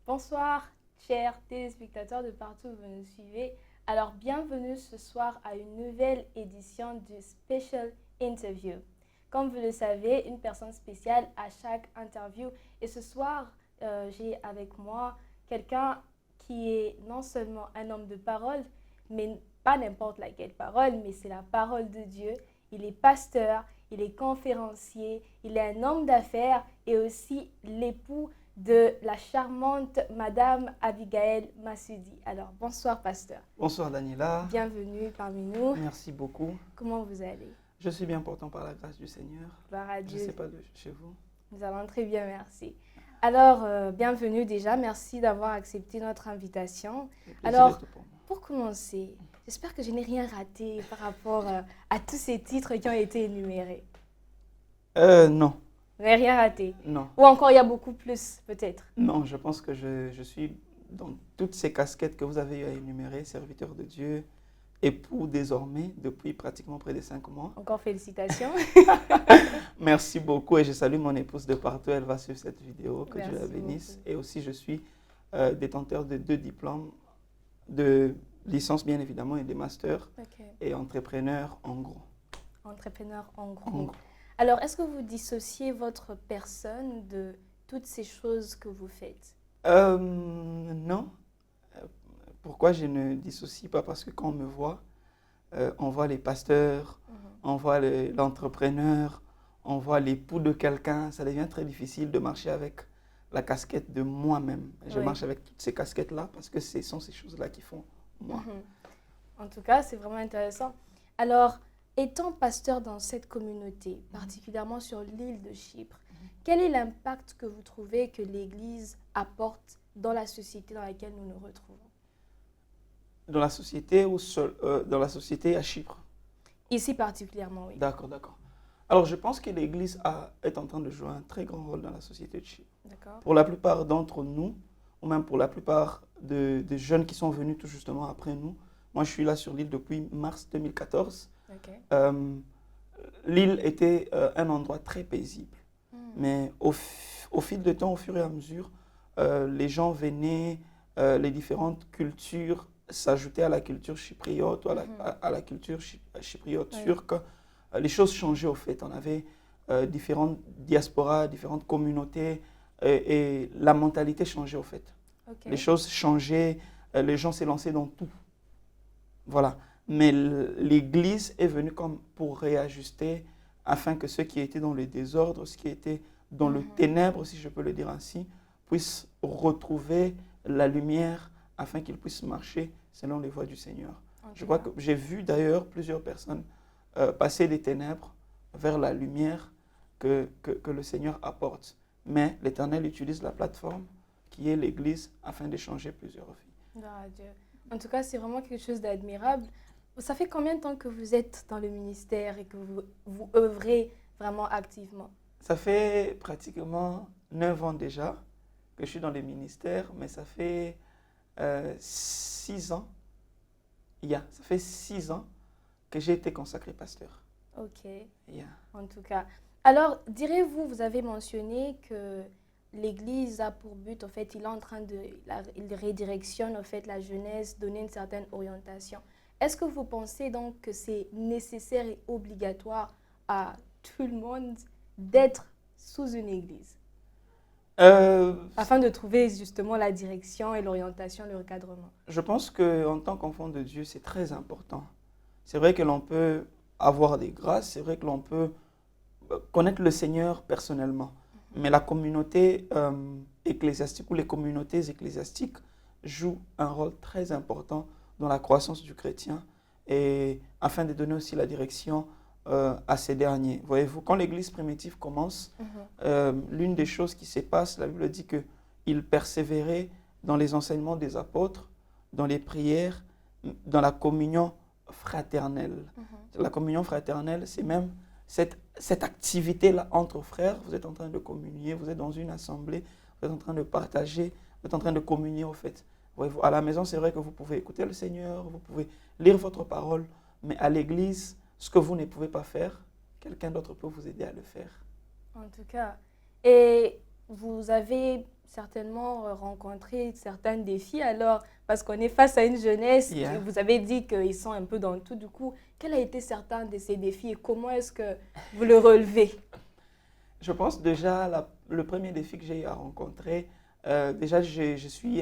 Bonsoir, chers téléspectateurs de partout où vous nous suivez. Alors, bienvenue ce soir à une nouvelle édition du Special Interview. Comme vous le savez, une personne spéciale à chaque interview. Et ce soir, j'ai avec moi quelqu'un qui est non seulement un homme de parole, mais pas n'importe laquelle parole, mais c'est la parole de Dieu. Il est pasteur, il est conférencier, il est un homme d'affaires et aussi l'époux de la charmante Madame Abigail Massoudi. Alors, bonsoir, pasteur. Bonsoir Daniela. Bienvenue parmi nous. Merci beaucoup. Comment vous allez? Je suis bien portant par la grâce du Seigneur. Gloire à Je Dieu. ne sais pas de chez vous. Nous allons très bien, merci. Alors, bienvenue déjà. Merci d'avoir accepté notre invitation. Le plaisir Alors, est tout pour moi. pour commencer, j'espère que je n'ai rien raté par rapport à tous ces titres qui ont été énumérés. Non, Vous n'avez rien raté. non, Ou encore, il y a beaucoup plus, peut-être. non. Je pense que je suis dans toutes ces casquettes que vous avez énumérées, serviteur de Dieu, époux désormais, depuis pratiquement près de 5 mois. Encore félicitations. Merci beaucoup et je salue mon épouse de partout. Elle va suivre cette vidéo. Que Dieu la Merci bénisse. beaucoup. Et aussi, je suis détenteur de 2 diplômes de licence, bien évidemment, et des masters Ok. et entrepreneur en gros. Entrepreneur en En gros. gros. Alors, est-ce que vous dissociez votre personne de toutes ces choses que vous faites? Non. Euh, Pourquoi je ne dissocie pas? Parce que quand on me voit, on voit les pasteurs, on voit l'entrepreneur, on voit l'époux de quelqu'un. Ça devient très difficile de marcher avec la casquette de moi-même. Je Oui. marche avec toutes ces casquettes-là parce que ce sont ces choses-là qui font moi. En tout cas, c'est vraiment intéressant. Alors, étant pasteur dans cette communauté, particulièrement sur l'île de Chypre, quel est l'impact que vous trouvez que l'Église apporte dans la société dans laquelle nous nous retrouvons? Dans la société ou dans la société à Chypre? Ici particulièrement, oui. D'accord, d'accord. Alors, je pense que l'Église est en train de jouer un très grand rôle dans la société de Chypre. D'accord? Pour la plupart d'entre nous, ou même pour la plupart des jeunes qui sont venus tout justement après nous, moi je suis là sur l'île depuis mars 2014. Ok. L'île était un endroit très paisible. Mais au fil du temps, au fur et à mesure, les gens venaient, les différentes cultures s'ajoutaient à la culture chypriote, ou à la culture chypriote Oui. turque. Les choses changeaient au fait. On avait différentes diasporas, différentes communautés, et la mentalité changeait au fait. Ok. Les choses changeaient, les gens s'élançaient dans tout. Voilà. Mais l'Église est venue comme pour réajuster afin que ceux qui étaient dans le désordre, ceux qui étaient dans le ténèbre, si je peux le dire ainsi, puissent retrouver la lumière afin qu'ils puissent marcher selon les voies du Seigneur. Je crois que j'ai vu d'ailleurs plusieurs personnes passer des ténèbres vers la lumière que le Seigneur apporte. Mais l'Éternel utilise la plateforme qui est l'Église afin d'échanger plusieurs vies. Gloire à Dieu. En tout cas, c'est vraiment quelque chose d'admirable. Ça fait combien de temps que vous êtes dans le ministère et que vous œuvrez vraiment activement? Ça fait pratiquement 9 ans déjà que je suis dans les ministères, mais ça fait 6 ans, ça fait 6 ans que j'ai été consacré pasteur. Ok, Yeah. en tout cas. Alors, direz-vous, vous avez mentionné que l'Église a pour but, en fait, il est en train il redirectionne, en fait, la jeunesse, donner une certaine orientation. Est-ce que vous pensez donc que c'est nécessaire et obligatoire à tout le monde d'être sous une Église afin de trouver justement la direction et l'orientation, le recadrement? Je pense qu'en tant qu'enfant de Dieu, c'est très important. C'est vrai que l'on peut avoir des grâces, c'est vrai que l'on peut connaître le Seigneur personnellement. Mais la communauté ecclésiastique ou les communautés ecclésiastiques jouent un rôle très important dans la croissance du chrétien et afin de donner aussi la direction à ces derniers. Voyez-vous, quand l'Église primitive commence, l'une des choses qui se passe, la Bible dit qu'ils persévéraient dans les enseignements des apôtres, dans les prières, dans la communion fraternelle. La communion fraternelle, c'est même cette activité-là entre frères. Vous êtes en train de communier, vous êtes dans une assemblée, vous êtes en train de partager, vous êtes en train de communier au fait. Voyez-vous, à la maison, c'est vrai que vous pouvez écouter le Seigneur, vous pouvez lire votre parole, mais à l'église, ce que vous ne pouvez pas faire, quelqu'un d'autre peut vous aider à le faire. En tout cas. Et vous avez certainement rencontré certains défis alors, parce qu'on est face à une jeunesse, Yeah. vous avez dit qu'ils sont un peu dans tout. Du coup, quel a été certains de ces défis et comment est-ce que vous le relevez? Je pense déjà, le premier défi que j'ai eu à rencontrer, déjà je suis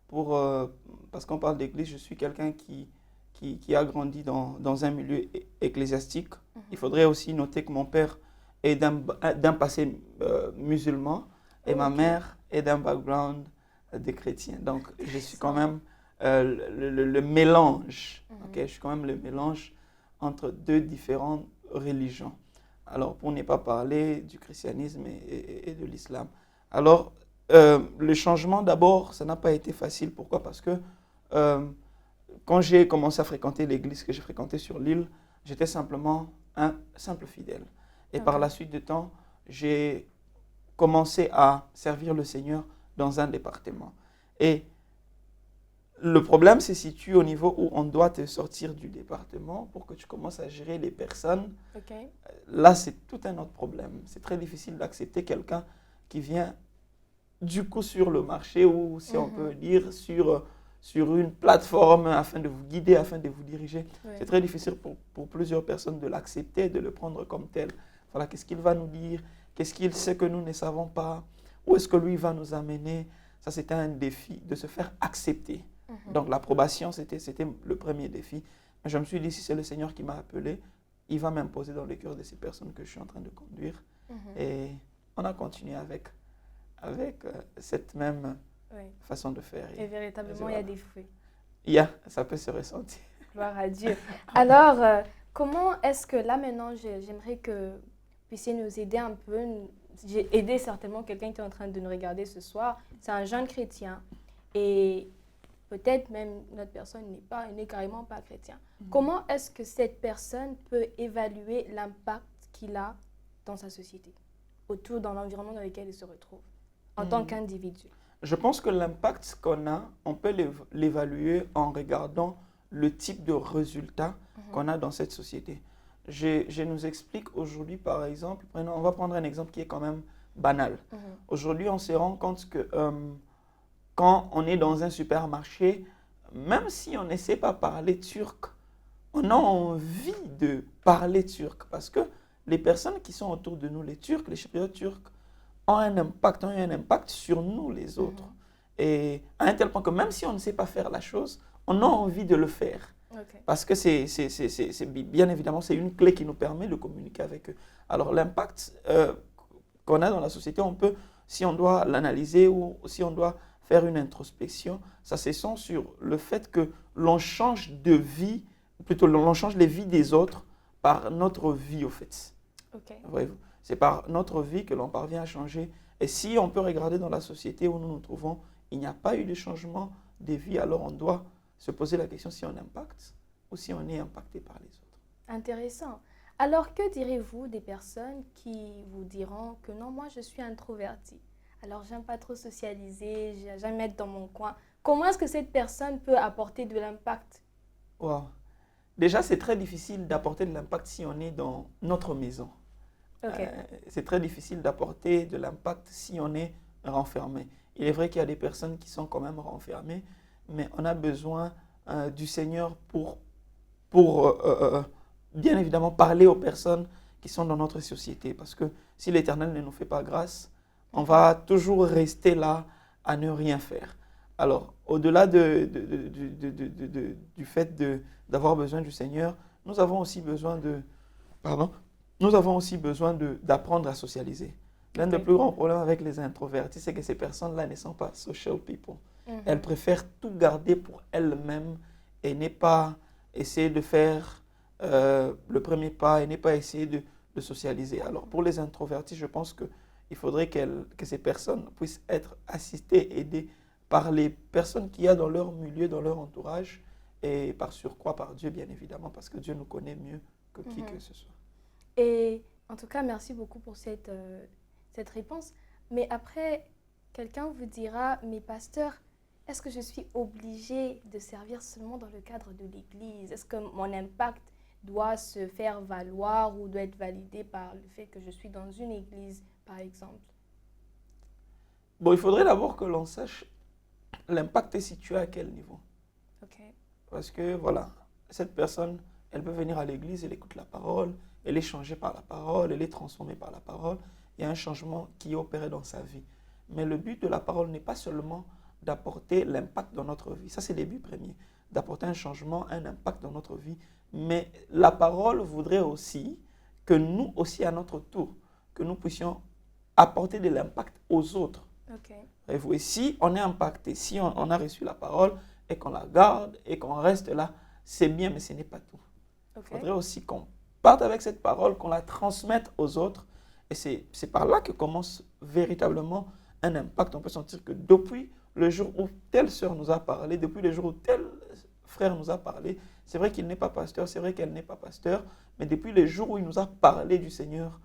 pour, euh, parce qu'on parle d'église, je suis quelqu'un qui a grandi dans un milieu ecclésiastique. Il faudrait aussi noter que mon père est d'un passé musulman et ma Ok. mère est d'un background de chrétien. Donc je suis quand Intéressant. même le mélange, ok? Mhm. Je suis quand même le mélange entre deux différentes religions. Alors, pour ne pas parler du christianisme et de l'islam. Alors, le changement, d'abord, ça n'a pas été facile. Pourquoi? Parce que euh, quand j'ai commencé à fréquenter l'église que j'ai fréquentée sur l'île, j'étais simplement un simple fidèle. Et Ok. par la suite du temps, j'ai commencé à servir le Seigneur dans un département. Et le problème se situe au niveau où on doit te sortir du département pour que tu commences à gérer les personnes. Ok. Là, c'est tout un autre problème. C'est très difficile d'accepter quelqu'un qui vient du coup sur le marché ou, si on peut Mhm. dire, sur une plateforme afin de vous guider, afin de vous diriger. Oui. C'est très difficile pour plusieurs personnes de l'accepter, de le prendre comme tel. Voilà, qu'est-ce qu'il va nous dire? Qu'est-ce qu'il sait que nous ne savons pas? Où est-ce que lui va nous amener? Ça, c'était un défi de se faire accepter. Mhm. Donc, l'approbation, c'était le premier défi. Mais je me suis dit, si c'est le Seigneur qui m'a appelé, il va m'imposer dans le cœur de ces personnes que je suis en train de conduire. Mhm. Et on a continué avec cette même Oui. façon de faire. Et Et véritablement, il y a voilà. des fruits. Yeah, ça peut se ressentir. Gloire à Dieu. Alors, comment est-ce que là maintenant, j'aimerais que vous puissiez nous aider un peu. J'ai aidé certainement quelqu'un qui est en train de nous regarder ce soir. C'est un jeune chrétien. Et peut-être même notre personne n'est carrément pas chrétien. Comment est-ce que cette personne peut évaluer l'impact qu'il a dans sa société, autour dans l'environnement dans lequel il se retrouve, en tant Mm. qu'individu? Je pense que l'impact qu'on a, on peut l'évaluer en regardant le type de résultat Mhm. qu'on a dans cette société. Je nous explique aujourd'hui, par exemple, on va prendre un exemple qui est quand même banal. Mhm. Aujourd'hui, on se rend compte que quand on est dans un supermarché, même si on ne sait pas parler turc, on a envie de parler turc parce que les personnes qui sont autour de nous, les Turcs, les Chypriotes turcs, ont eu un impact sur nous les autres. Mhm. Et à un tel point que même si on ne sait pas faire la chose, on a envie de le faire. Ok. Parce que bien évidemment, c'est une clé qui nous permet de communiquer avec eux. Alors l'impact qu'on a dans la société, on peut, si on doit l'analyser ou si on doit faire une introspection, ça se sent sur le fait que l'on change de vie, plutôt l'on change les vies des autres par notre vie au fait. Ok. Voyez-vous, c'est par notre vie que l'on parvient à changer. Et si on peut regarder dans la société où nous nous trouvons, il n'y a pas eu de changement de vie, alors on doit se poser la question si on impacte ou si on est impacté par les autres. Intéressant. Alors, que direz-vous des personnes qui vous diront que non, moi je suis introvertie. Alors, j'aime pas trop socialiser, j'aime être dans mon coin. Comment est-ce que cette personne peut apporter de l'impact? Wow. Déjà, c'est très difficile d'apporter de l'impact si on est dans notre maison. Ok. C'est très difficile d'apporter de l'impact si on est renfermé. Il est vrai qu'il y a des personnes qui sont quand même renfermées, mais on a besoin du Seigneur pour bien évidemment parler aux personnes qui sont dans notre société. Parce que si l'Éternel ne nous fait pas grâce, on va toujours rester là à ne rien faire. Alors, au-delà du fait d'avoir besoin du Seigneur, nous avons aussi besoin pardon, nous avons aussi besoin d'apprendre à socialiser. L'un des Ok. plus grands problèmes avec les introvertis, c'est que ces personnes-là ne sont pas social people. Elles Mhm. préfèrent tout garder pour elles-mêmes et ne pas essayer de faire le premier pas et ne pas essayer de socialiser. Alors pour les introvertis, je pense qu'il faudrait que ces personnes puissent être assistées, aidées par les personnes qu'il y a dans leur milieu, dans leur entourage et par surcroît par Dieu bien évidemment parce que Dieu nous connaît mieux que qui que Mhm. ce soit. Et en tout cas, merci beaucoup pour cette réponse. Mais après, quelqu'un vous dira, mais pasteur, est-ce que je suis obligée de servir seulement dans le cadre de l'Église? Est-ce que mon impact doit se faire valoir ou doit être validé par le fait que je suis dans une Église, par exemple? Bon, il faudrait d'abord que l'on sache l'impact est situé à quel niveau. Ok. Parce que, voilà, cette personne, elle peut venir à l'église, elle écoute la parole, elle est changée par la parole, elle est transformée par la parole. Il y a un changement qui est opéré dans sa vie. Mais le but de la parole n'est pas seulement d'apporter l'impact dans notre vie. Ça, c'est le but premier. D'apporter un changement, un impact dans notre vie. Mais la parole voudrait aussi que nous aussi, à notre tour, que nous puissions apporter de l'impact aux autres. Ok. Et si on est impacté, si on a reçu la parole et qu'on la garde et qu'on reste là, c'est bien, mais ce n'est pas tout. Il faudrait aussi qu'on parte avec cette parole, qu'on la transmette aux autres. Et c'est par là que commence véritablement un impact. On peut sentir que depuis le jour où telle sœur nous a parlé, depuis le jour où tel frère nous a parlé, c'est vrai qu'il n'est pas pasteur, c'est vrai qu'elle n'est pas pasteur, mais depuis le jour où il nous a parlé du Seigneur,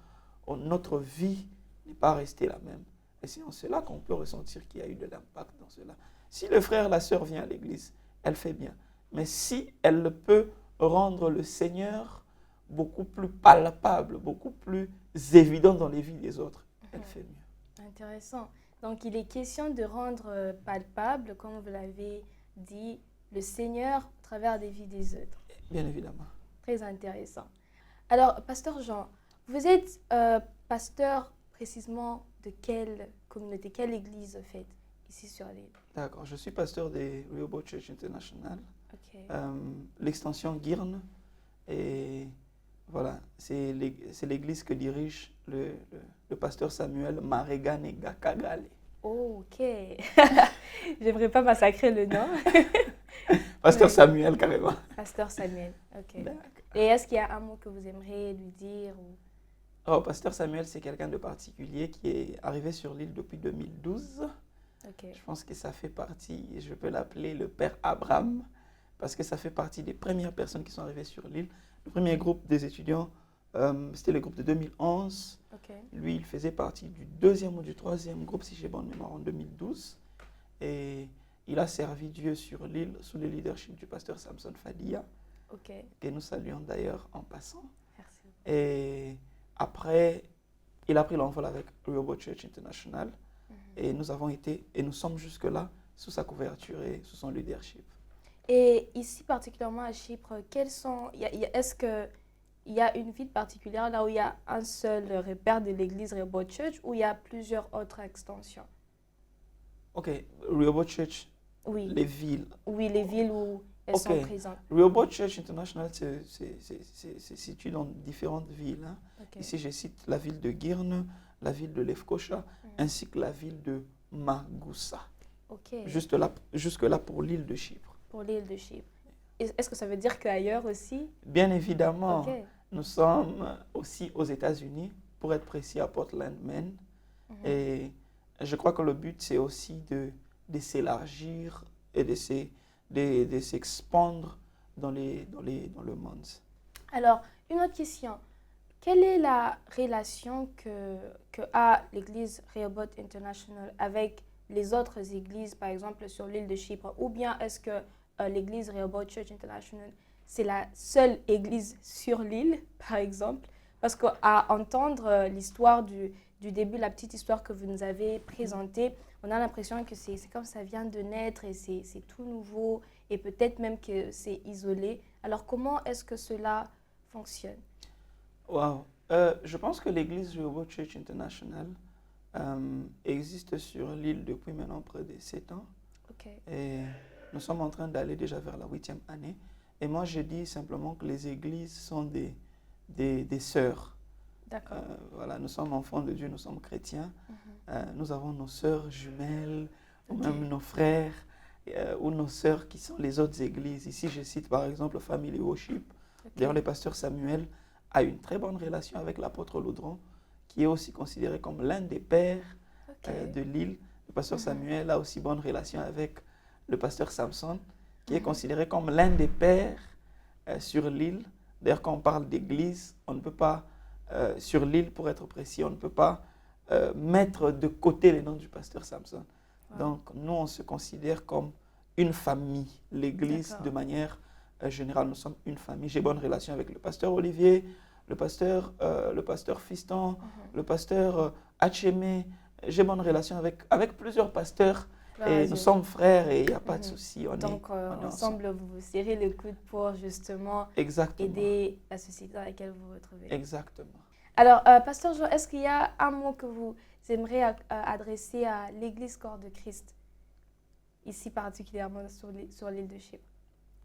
notre vie n'est pas restée la même. Et c'est en cela qu'on peut ressentir qu'il y a eu de l'impact dans cela. Si le frère, la sœur vient à l'église, elle fait bien. Mais si elle peut rendre le Seigneur beaucoup plus palpable, beaucoup plus évident dans les vies des autres, elle fait mieux. Intéressant. Donc, il est question de rendre palpable, comme vous l'avez dit, le Seigneur à travers des vies des autres. Bien évidemment. Très intéressant. Alors, Pasteur Jean, vous êtes pasteur précisément de quelle communauté, quelle église faites ici sur l'île? D'accord, je suis pasteur des Rehoboth Church International, Ok. l'extension Guirne, et voilà, c'est l'église que dirige le pasteur Samuel Maregane Gakagale. Oh, ok. J'aimerais pas massacrer le nom. Pasteur Samuel, carrément. Pasteur Samuel, ok. D'accord. Et est-ce qu'il y a un mot que vous aimeriez lui dire ou... Oh, pasteur Samuel, c'est quelqu'un de particulier qui est arrivé sur l'île depuis 2012. Ok. Je pense que ça fait partie, je peux l'appeler le Père Abraham, parce que ça fait partie des premières personnes qui sont arrivées sur l'île. Le premier groupe des étudiants, c'était le groupe de 2011. Ok. Lui, il faisait partie du deuxième ou du troisième groupe, si j'ai bonne mémoire, en 2012. Et il a servi Dieu sur l'île sous le leadership du pasteur Samson Fadia, Ok. que nous saluons d'ailleurs en passant. Merci. Et après, il a pris l'envol avec Rehoboth Church International. Et nous avons été, et nous sommes jusque-là, sous sa couverture et sous son leadership. Et ici, particulièrement à Chypre, quels sont... est-ce qu'il y a une ville particulière là où il y a un seul repère de l'église Rehoboth Church ou il y a plusieurs autres extensions? Ok, Rehoboth Church, Oui. les villes. Oui, les villes où elles sont présentes. Rehoboth Church International c'est situé dans différentes villes. Hein. Ok. Ici, je cite la ville de Guirne, la ville de Lefkocha, ainsi que la ville de Magoussa. Ok. Jusque-là pour l'île de Chypre. Pour l'île de Chypre. Est-ce que ça veut dire qu'ailleurs aussi? Bien évidemment, Ok. nous sommes aussi aux États-Unis, pour être précis à Portland, Maine. Et je crois que le but, c'est aussi de s'élargir et de s'expandre dans le monde. Alors, une autre question. Quelle est la relation que a l'église Rehoboth International avec les autres églises, par exemple sur l'île de Chypre? Ou bien est-ce que l'église Rehoboth Church International, c'est la seule église sur l'île, par exemple? Parce qu'à entendre l'histoire du début, la petite histoire que vous nous avez présentée, on a l'impression que c'est comme ça vient de naître et c'est tout nouveau et peut-être même que c'est isolé. Alors, comment est-ce que cela fonctionne? Wow. Je pense que l'église Rehoboth Church International existe sur l'île depuis maintenant près de 7 ans. Ok. Et nous sommes en train d'aller déjà vers la 8e année. Et moi, je dis simplement que les églises sont des sœurs. D'accord. Voilà, nous sommes enfants de Dieu, nous sommes chrétiens. Nous avons nos sœurs jumelles, ou même nos frères, ou nos sœurs qui sont les autres églises. Ici, je cite par exemple Family Worship. D'ailleurs, le pasteur Samuel a une très bonne relation avec l'apôtre Loudron, qui est aussi considéré comme l'un des pères de l'île. Le pasteur Samuel a aussi bonne relation avec le pasteur Samson, qui est considéré comme l'un des pères sur l'île. D'ailleurs, quand on parle d'église, on ne peut pas, sur l'île pour être précis, on ne peut pas mettre de côté les noms du pasteur Samson. Donc, nous, on se considère comme une famille. L'église, de manière générale, nous sommes une famille. J'ai bonne relation avec le pasteur Olivier, le pasteur Fiston, le pasteur Hachemé, j'ai bonne relation avec plusieurs pasteurs. Gloire à Et Dieu. nous sommes frères et il n'y a pas de Mhm. souci. Donc, On est ensemble, vous vous serrez le coude pour justement Exactement. aider la société dans laquelle vous vous retrouvez. Exactement. Alors, Pasteur Jean, est-ce qu'il y a un mot que vous aimeriez adresser à l'Église Corps de Christ, ici particulièrement sur l'île de Chypre?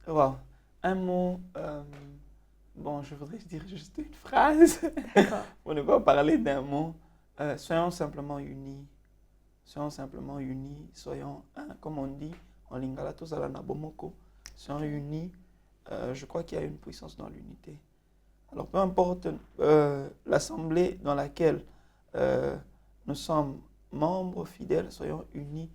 Wow. Un mot, bon, je voudrais dire juste une phrase D'accord. pour ne pas parler d'un mot. Soyons simplement unis. Soyons simplement unis. Soyons un, comme on dit en lingala, tozala na bomoko. Soyons unis. Je crois qu'il y a une puissance dans l'unité. Alors, peu importe l'assemblée dans laquelle nous sommes membres fidèles, soyons unis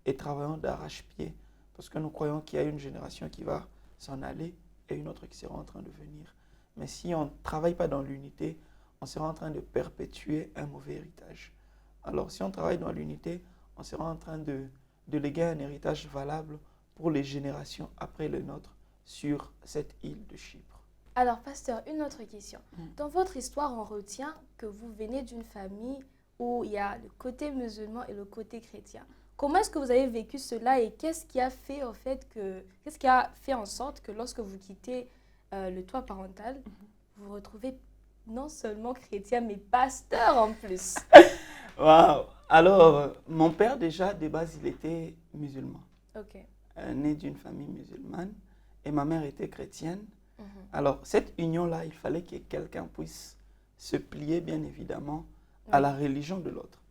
et travaillons d'arrache-pied parce que nous croyons qu'il y a une génération qui va s'en aller et une autre qui sera en train de venir. Mais si on ne travaille pas dans l'unité, on sera en train de perpétuer un mauvais héritage. Alors, si on travaille dans l'unité, on sera en train de léguer un héritage valable pour les générations après le nôtre sur cette île de Chypre. Alors, Pasteur, une autre question. Dans votre histoire, on retient que vous venez d'une famille où il y a le côté musulman et le côté chrétien. Comment est-ce que vous avez vécu cela et qu'est-ce qui a fait en sorte que lorsque vous quittez le toit parental, vous vous retrouvez non seulement chrétien, mais pasteur en plus? Waouh! Alors, mon père déjà, de base, il était musulman. Ok. Né d'une famille musulmane et ma mère était chrétienne. Alors, cette union-là, il fallait que quelqu'un puisse se plier, bien évidemment, à la religion de l'autre.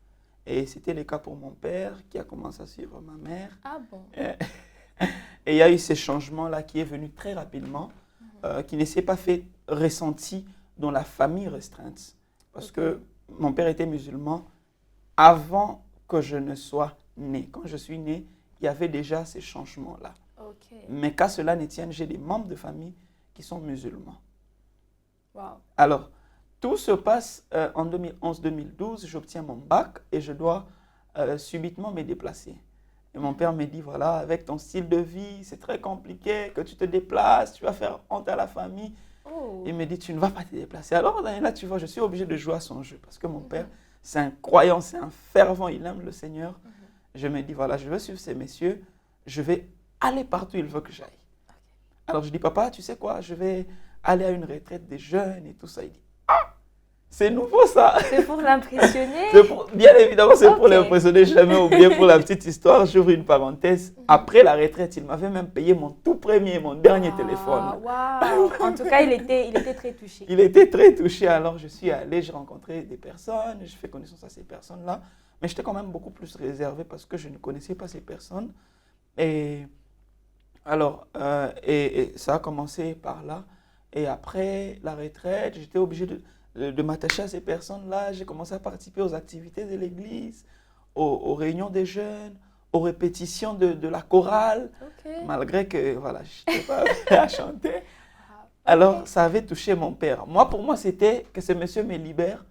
Et c'était le cas pour mon père, qui a commencé à suivre ma mère. Ah bon? Et il y a eu ce changement-là qui est venu très rapidement, qui ne s'est pas fait ressenti dans la famille restreinte. Parce que mon père était musulman avant que je ne sois né. Quand je suis né, il y avait déjà ces changements-là. Ok. Mais qu'à cela ne tienne, j'ai des membres de famille qui sont musulmans. Wow. Alors, tout se passe en 2011-2012, j'obtiens mon bac et je dois subitement me déplacer. Et mon père me dit, voilà, avec ton style de vie, c'est très compliqué que tu te déplaces, tu vas faire honte à la famille. Oh. Il me dit, tu ne vas pas te déplacer. Alors là, tu vois, je suis obligé de jouer à son jeu parce que mon père, c'est un croyant, c'est un fervent, il aime le Seigneur. Je me dis, voilà, je vais suivre ces messieurs, je vais aller partout où il veut que j'aille. Alors je dis, papa, tu sais quoi, je vais aller à une retraite des jeunes et tout ça. Il dit, ah, c'est nouveau ça. C'est pour l'impressionner? Bien évidemment, c'est pour l'impressionner. Jamais oublié pour la petite histoire, j'ouvre une parenthèse. Après la retraite, il m'avait même payé mon tout premier, mon dernier téléphone. Waouh! En tout cas, il était très touché. Il était très touché. Alors je suis allé, j'ai rencontré des personnes, je fais connaissance à ces personnes-là. Mais j'étais quand même beaucoup plus réservé parce que je ne connaissais pas ces personnes. Et alors, et ça a commencé par là. Et après la retraite, j'étais obligé de m'attacher à ces personnes-là. J'ai commencé à participer aux activités de l'église, aux réunions des jeunes, aux répétitions de la chorale, malgré que voilà, je n'étais pas prêt à chanter. Alors, ça avait touché mon père. Pour moi, c'était que ce monsieur me libère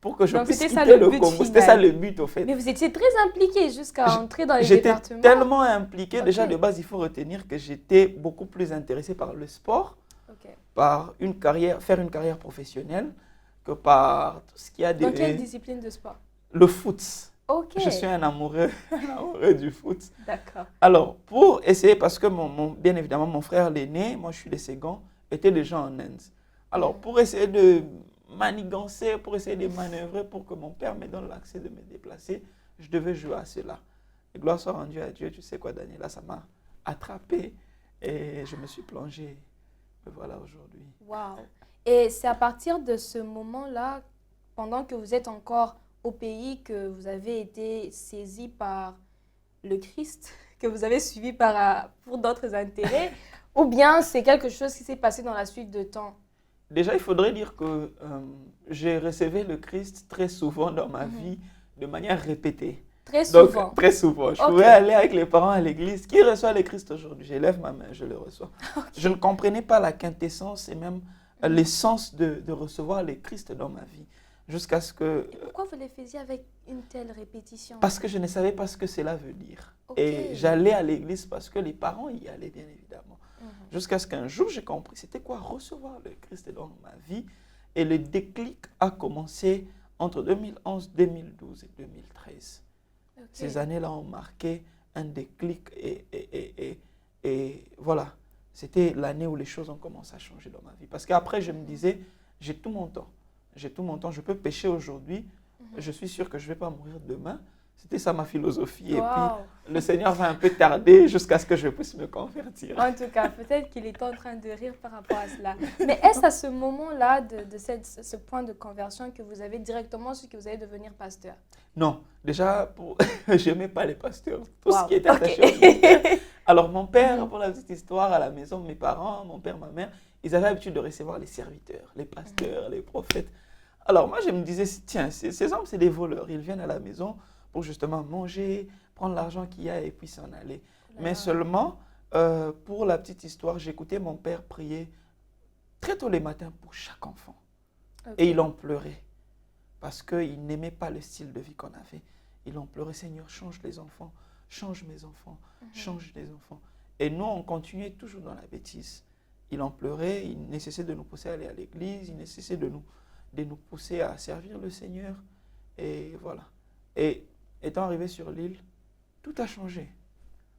pour que je puisse quitter le Congo. C'était ça le but, au fait. Mais vous étiez très impliqué jusqu'à entrer dans les départements. J'étais tellement impliqué. Déjà, de base, il faut retenir que j'étais beaucoup plus intéressé par le sport, par faire une carrière professionnelle, que par tout ce qu'il y a de... Dans quelle discipline de sport? Le foot. Je suis un amoureux du foot. D'accord. Alors, pour essayer, parce que bien évidemment, mon frère l'aîné, moi je suis le second, était déjà en Inde. Alors, pour essayer de manigancer, pour essayer de manœuvrer, pour que mon père me donne l'accès de me déplacer, je devais jouer à cela. Et gloire soit rendue à Dieu, tu sais quoi, Daniela, ça m'a attrapé et je me suis plongé. Et voilà aujourd'hui. Waouh! Et c'est à partir de ce moment-là, pendant que vous êtes encore au pays, que vous avez été saisi par le Christ, que vous avez suivi pour d'autres intérêts, ou bien c'est quelque chose qui s'est passé dans la suite de temps? Déjà, il faudrait dire que j'ai recevé le Christ très souvent dans ma vie, de manière répétée. Très souvent? Donc, très souvent. Je pouvais aller avec les parents à l'église. Qui reçoit le Christ aujourd'hui? J'élève ma main, je le reçois. Je ne comprenais pas la quintessence et même l'essence de recevoir le Christ dans ma vie. Jusqu'à ce que... Et pourquoi vous les faisiez avec une telle répétition? Parce que je ne savais pas ce que cela veut dire. Et j'allais à l'église parce que les parents y allaient, bien évidemment. Jusqu'à ce qu'un jour, j'ai compris c'était quoi recevoir le Christ dans ma vie. Et le déclic a commencé entre 2011, 2012 et 2013. Ok. Ces années-là ont marqué un déclic et voilà, c'était l'année où les choses ont commencé à changer dans ma vie. Parce qu'après, je me disais, j'ai tout mon temps. J'ai tout mon temps, je peux pécher aujourd'hui, je suis sûr que je ne vais pas mourir demain. C'était ça ma philosophie. Et puis, Wow. le Seigneur va un peu tarder jusqu'à ce que je puisse me convertir. En tout cas, peut-être qu'il est en train de rire par rapport à cela. Mais est-ce à ce moment-là, ce point de conversion, que vous avez directement su que vous allez devenir pasteur? Non, déjà, je n'aimais pas les pasteurs. Tout ce Wow. qui était attaché Ok. au ministère. Alors, mon père, pour la petite histoire, à la maison, mes parents, mon père, ma mère, ils avaient l'habitude de recevoir les serviteurs, les pasteurs, les prophètes. Alors, moi, je me disais, tiens, ces hommes, c'est des voleurs. Ils viennent à la maison pour justement manger, prendre l'argent qu'il y a et puis s'en aller. Mais seulement, pour la petite histoire, j'écoutais mon père prier très tôt les matins pour chaque enfant. Ok. Et il en pleurait parce qu'il n'aimait pas le style de vie qu'on avait. Il en pleurait, Seigneur, change les enfants, change mes enfants, change les enfants. Et nous, on continuait toujours dans la bêtise. Il en pleurait, il nécessitait de nous pousser à aller à l'église, il nécessitait de nous pousser à servir le Seigneur. Et voilà. Et étant arrivé sur l'île, tout a changé.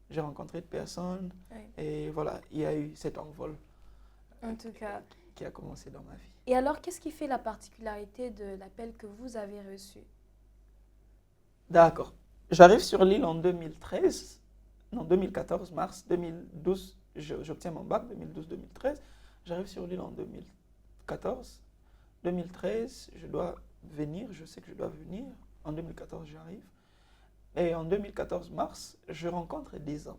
J'ai rencontré de personnes Oui. et voilà, il y a eu cet envol En tout cas. qui a commencé dans ma vie. Et alors, qu'est-ce qui fait la particularité de l'appel que vous avez reçu? D'accord. J'arrive sur l'île en 2013, non 2014, mars 2012, j'obtiens mon bac 2012-2013. J'arrive sur l'île en 2014. 2013, je dois venir, je sais que je dois venir. En 2014, j'arrive. Et en 2014, mars, je rencontre des hommes.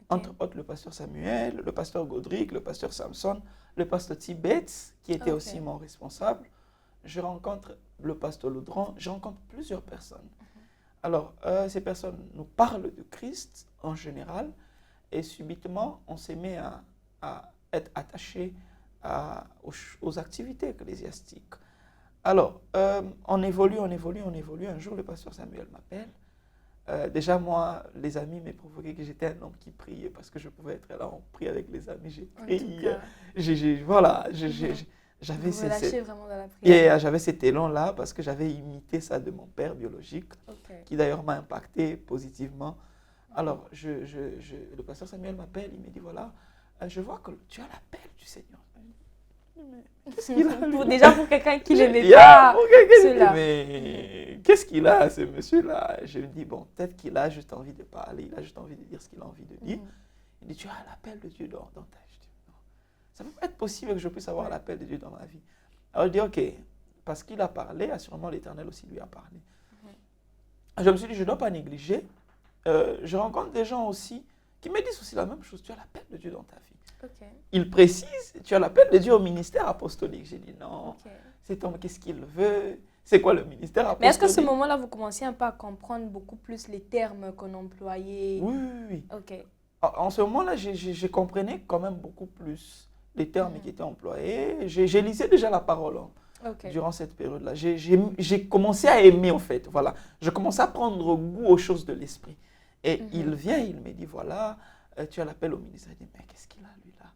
Entre autres, le pasteur Samuel, le pasteur Godric, le pasteur Samson, le pasteur Tibet, qui était aussi mon responsable. Je rencontre le pasteur Loudran, je rencontre plusieurs personnes. Alors, ces personnes nous parlent de Christ en général, et subitement, on se met à être attaché aux activités ecclésiastiques. Alors, on évolue. Un jour, le pasteur Samuel m'appelle. Déjà, moi, les amis m'ont provoqué que j'étais un homme qui priait parce que je pouvais être là, on prie avec les amis, j'ai prié. Voilà, j'avais Vous relâchez vraiment dans la prière. yeah, j'avais cet élan-là parce que j'avais imité ça de mon père biologique, qui d'ailleurs m'a impacté positivement. Alors, le pasteur Samuel m'appelle, il me dit, voilà, je vois que tu as l'appel du Seigneur. Mais qu'est-ce qu'il a, Déjà pour quelqu'un qui n'aimait yeah, pas cela. Mais qu'est-ce qu'il a, ce monsieur-là? Je me dis, bon, peut-être qu'il a juste envie de parler, il a juste envie de dire ce qu'il a envie de dire. Il dit, tu as l'appel de Dieu dans ta vie. Je dis, non, ça ne peut pas être possible que je puisse avoir l'appel de Dieu dans ma vie. Alors je dis, ok, parce qu'il a parlé, assurément l'Éternel aussi lui a parlé. Je me suis dit, je ne dois pas négliger. Je rencontre des gens aussi qui me disent aussi la même chose, tu as l'appel de Dieu dans ta vie. Il précise, tu as l'appel de Dieu au ministère apostolique. J'ai dit non, cet homme, qu'est-ce qu'il veut? C'est quoi le ministère apostolique? Mais est-ce qu'à ce moment-là, vous commenciez un peu à comprendre beaucoup plus les termes qu'on employait? Oui. Ok. En ce moment-là, je comprenais quand même beaucoup plus les termes qui étaient employés. J'ai lisé déjà la parole durant cette période-là. J'ai commencé à aimer en fait. Voilà. Je commençais à prendre goût aux choses de l'esprit. Et il vient, il me dit, voilà, tu as l'appel au ministère. Je dis, mais qu'est-ce qu'il a lui là?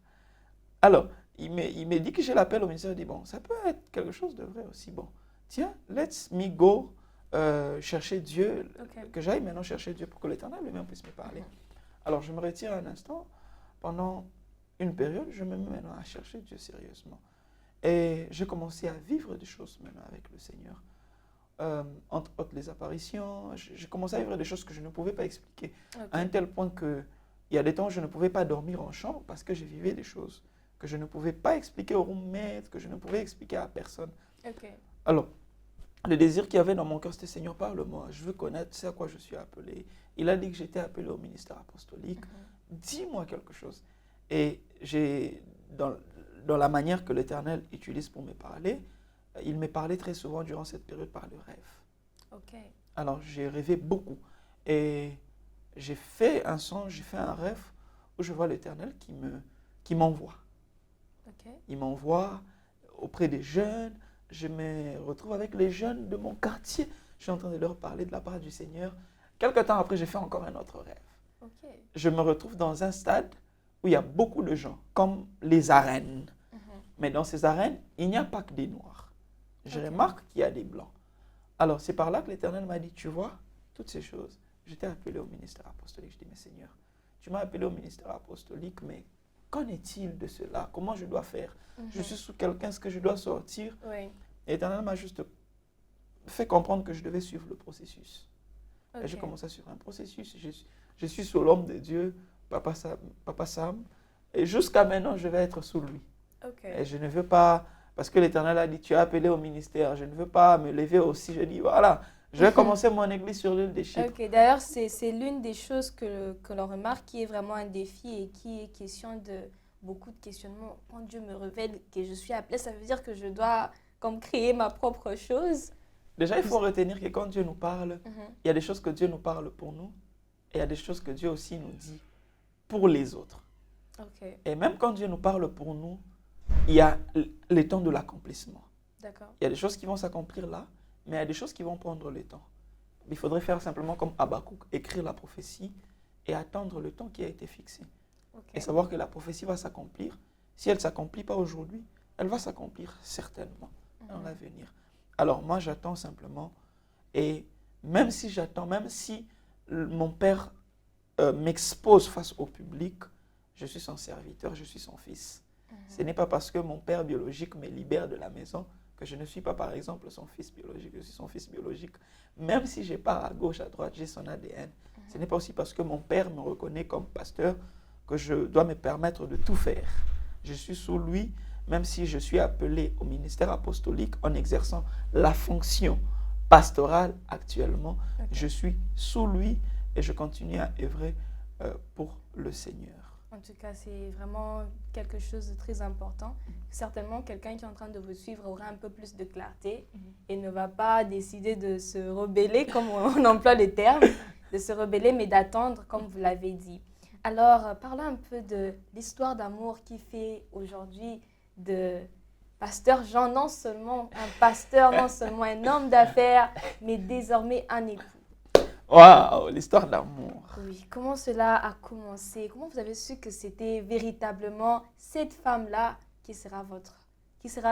Alors, il me dit que j'ai l'appel au ministère. Je dis, bon, ça peut être quelque chose de vrai aussi. Bon, tiens, let's me go chercher Dieu, que j'aille maintenant chercher Dieu pour que l'Éternel lui-même puisse me parler. Alors, je me retire un instant. Pendant une période, je me mets maintenant à chercher Dieu sérieusement. Et j'ai commencé à vivre des choses maintenant avec le Seigneur. Entre autres les apparitions, j'ai commencé à vivre des choses que je ne pouvais pas expliquer. À un tel point qu'il y a des temps où je ne pouvais pas dormir en chambre parce que je vivais des choses que je ne pouvais pas expliquer au roommate, que je ne pouvais expliquer à personne. Alors, le désir qu'il y avait dans mon cœur, c'était Seigneur, parle-moi, je veux connaître, c'est à quoi je suis appelé. Il a dit que j'étais appelé au ministère apostolique. Dis-moi quelque chose. Et dans la manière que l'Éternel utilise pour me parler, il me parlait très souvent durant cette période par le rêve. Alors, j'ai rêvé beaucoup. Et j'ai fait un songe, j'ai fait un rêve où je vois l'Éternel qui m'envoie. Il m'envoie auprès des jeunes. Je me retrouve avec les jeunes de mon quartier. Je suis en train de leur parler de la part du Seigneur. Quelque temps après, j'ai fait encore un autre rêve. Je me retrouve dans un stade où il y a beaucoup de gens, comme les arènes. Mais dans ces arènes, il n'y a pas que des noirs. Je remarque qu'il y a des blancs. Alors, c'est par là que l'Éternel m'a dit, tu vois, toutes ces choses, j'étais appelé au ministère apostolique. Je dis, mais Seigneur, tu m'as appelé au ministère apostolique, mais qu'en est-il de cela? Comment je dois faire? Je suis sous quelqu'un, est-ce que je dois sortir? Oui. Et l'Éternel m'a juste fait comprendre que je devais suivre le processus. Et j'ai Ok. commencé à suivre un processus. Je suis sous l'homme de Dieu, Papa Sam, et jusqu'à maintenant, je vais être sous lui. Ok. Et je ne veux pas, parce que l'Éternel a dit, tu as appelé au ministère, je ne veux pas me lever aussi. Je dis, voilà, je vais commencer mon église sur l'île de Chypre. Ok, d'ailleurs, c'est l'une des choses que l'on remarque qui est vraiment un défi et qui est question de beaucoup de questionnements. Quand Dieu me révèle que je suis appelée, ça veut dire que je dois comme créer ma propre chose. Déjà, il faut retenir que quand Dieu nous parle, Mhm. il y a des choses que Dieu nous parle pour nous, et il y a des choses que Dieu aussi nous dit pour les autres. Ok, Et même quand Dieu nous parle pour nous, il y a le temps de l'accomplissement. d'accord. Il y a des choses qui vont s'accomplir là, mais il y a des choses qui vont prendre le temps. Il faudrait faire simplement comme Habakkuk, écrire la prophétie et attendre le temps qui a été fixé. Ok. Et savoir que la prophétie va s'accomplir. Si elle ne s'accomplit pas aujourd'hui, elle va s'accomplir certainement dans l'avenir. Alors moi, j'attends simplement. Et même si j'attends, même si mon père m'expose face au public, je suis son serviteur, je suis son fils. Ce n'est pas parce que mon père biologique me libère de la maison que je ne suis pas, par exemple, son fils biologique. Je suis son fils biologique. Même si je pars à gauche, à droite, j'ai son ADN. Ce n'est pas aussi parce que mon père me reconnaît comme pasteur que je dois me permettre de tout faire. Je suis sous lui, même si je suis appelé au ministère apostolique en exerçant la fonction pastorale actuellement. Ok. Je suis sous lui et je continue à œuvrer pour le Seigneur. En tout cas, c'est vraiment quelque chose de très important. Certainement, quelqu'un qui est en train de vous suivre aura un peu plus de clarté et ne va pas décider de se rebeller, comme on emploie le terme, de se rebeller, mais d'attendre, comme vous l'avez dit. Alors, parlons un peu de l'histoire d'amour qui fait aujourd'hui de Pasteur Jean non seulement un pasteur, non seulement un homme d'affaires, mais désormais un époux. Waouh, l'histoire d'amour. Oui, comment cela a commencé? Comment vous avez su que c'était véritablement cette femme-là qui sera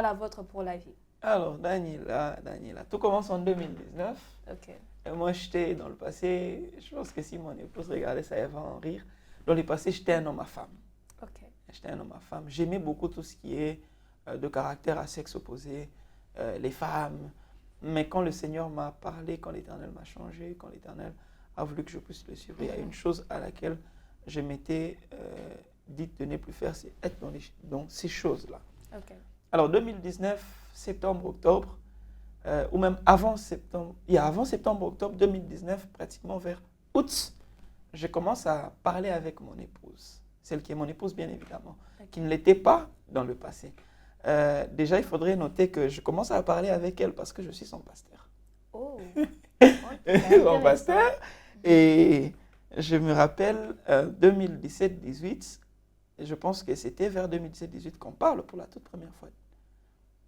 la vôtre pour la vie? Alors, Daniela, tout commence en 2019. Ok. Et moi, j'étais dans le passé, je pense que si mon épouse regardait ça, elle va en rire. Dans le passé, j'étais un homme à femme. Ok. J'étais un homme à femme. J'aimais beaucoup tout ce qui est de caractère à sexe opposé, les femmes. Mais quand le Seigneur m'a parlé, quand l'Éternel m'a changé, quand l'Éternel a voulu que je puisse le suivre, il y a une chose à laquelle je m'étais dit de ne plus faire, c'est être dans ces choses-là. Ok. Alors 2019, septembre, octobre, ou même avant septembre, avant septembre, octobre 2019, pratiquement vers août, je commence à parler avec mon épouse, celle qui est mon épouse bien évidemment, qui ne l'était pas dans le passé. Déjà, il faudrait noter que je commence à parler avec elle parce que je suis son pasteur. Oh. Son pasteur. Et je me rappelle 2017-18, je pense que c'était vers 2017-18 qu'on parle pour la toute première fois.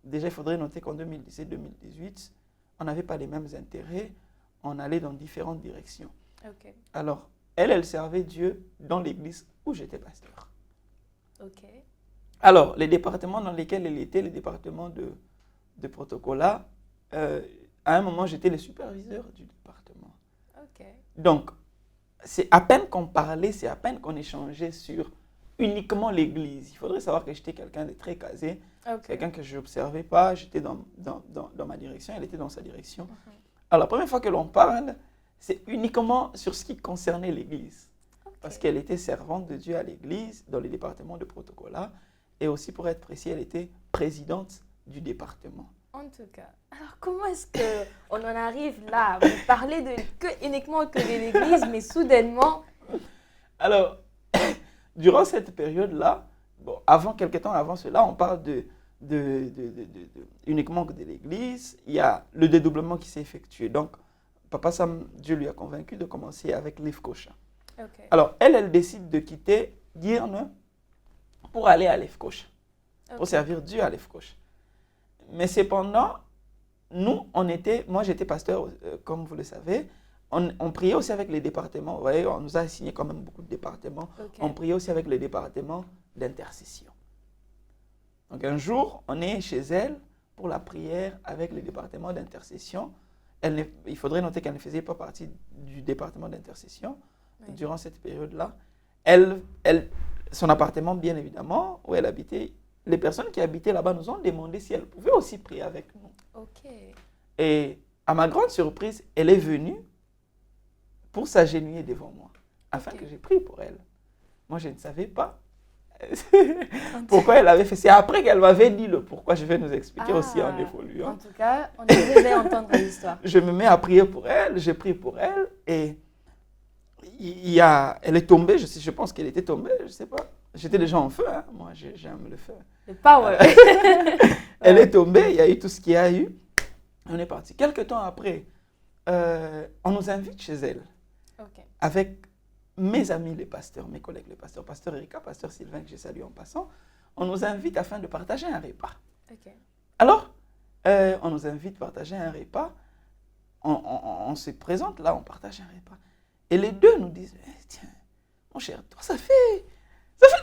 Déjà, il faudrait noter qu'en 2017-2018, on n'avait pas les mêmes intérêts, on allait dans différentes directions. Ok. Alors, elle servait Dieu dans l'église où j'étais pasteur. Ok. Alors, les départements dans lesquels elle était, les départements de protocolat, à un moment, j'étais le superviseur du département. Ok. Donc, c'est à peine qu'on parlait, c'est à peine qu'on échangeait sur uniquement l'église. Il faudrait savoir que j'étais quelqu'un de très casé, quelqu'un que je n'observais pas. J'étais dans ma direction, elle était dans sa direction. Alors, la première fois que l'on parle, c'est uniquement sur ce qui concernait l'église. Parce qu'elle était servante de Dieu à l'église, dans le département de protocolat. Et aussi, pour être précis, elle était présidente du département. En tout cas, alors comment est-ce qu'on en arrive là? Vous parlez uniquement que de l'église, mais soudainement... Alors, durant cette période-là, bon, quelques temps avant cela, on parle uniquement de l'église. Il y a le dédoublement qui s'est effectué. Donc, Papa Sam, Dieu lui a convaincu de commencer avec l'Ifkocha. Okay. Alors, elle décide de quitter Girne pour aller à l'Ifkocha, pour servir Dieu à l'Ifkocha. Mais cependant, moi j'étais pasteur, comme vous le savez, on priait aussi avec les départements. Vous voyez, on nous a assigné quand même beaucoup de départements. Okay. On priait aussi avec les départements d'intercession. Donc un jour, on est chez elle pour la prière avec les départements d'intercession. il faudrait noter qu'elle ne faisait pas partie du département d'intercession durant cette période-là. Son appartement, bien évidemment, où elle habitait, les personnes qui habitaient là-bas nous ont demandé si elles pouvaient aussi prier avec nous. Ok. Et à ma grande surprise, elle est venue pour s'agenouiller devant moi, afin que je prie pour elle. Moi, je ne savais pas pourquoi elle avait fait. C'est après qu'elle m'avait dit le pourquoi. Je vais nous expliquer aussi en évoluant. En tout cas, on devait entendre l'histoire. Je me mets à prier pour elle, je prie pour elle, et elle est tombée, je pense qu'elle était tombée, je ne sais pas. J'étais déjà en feu, hein. Moi j'aime le feu. Le power. Elle est tombée, il y a eu tout ce qu'il y a eu. On est parti. Quelques temps après, on nous invite chez elle, avec mes amis les pasteurs, mes collègues les pasteurs, pasteur Erika, pasteur Sylvain, que j'ai salué en passant. On nous invite afin de partager un repas. Alors, on nous invite à partager un repas. On se présente là, on partage un repas. Et les deux nous disent, tiens, mon cher, toi, ça fait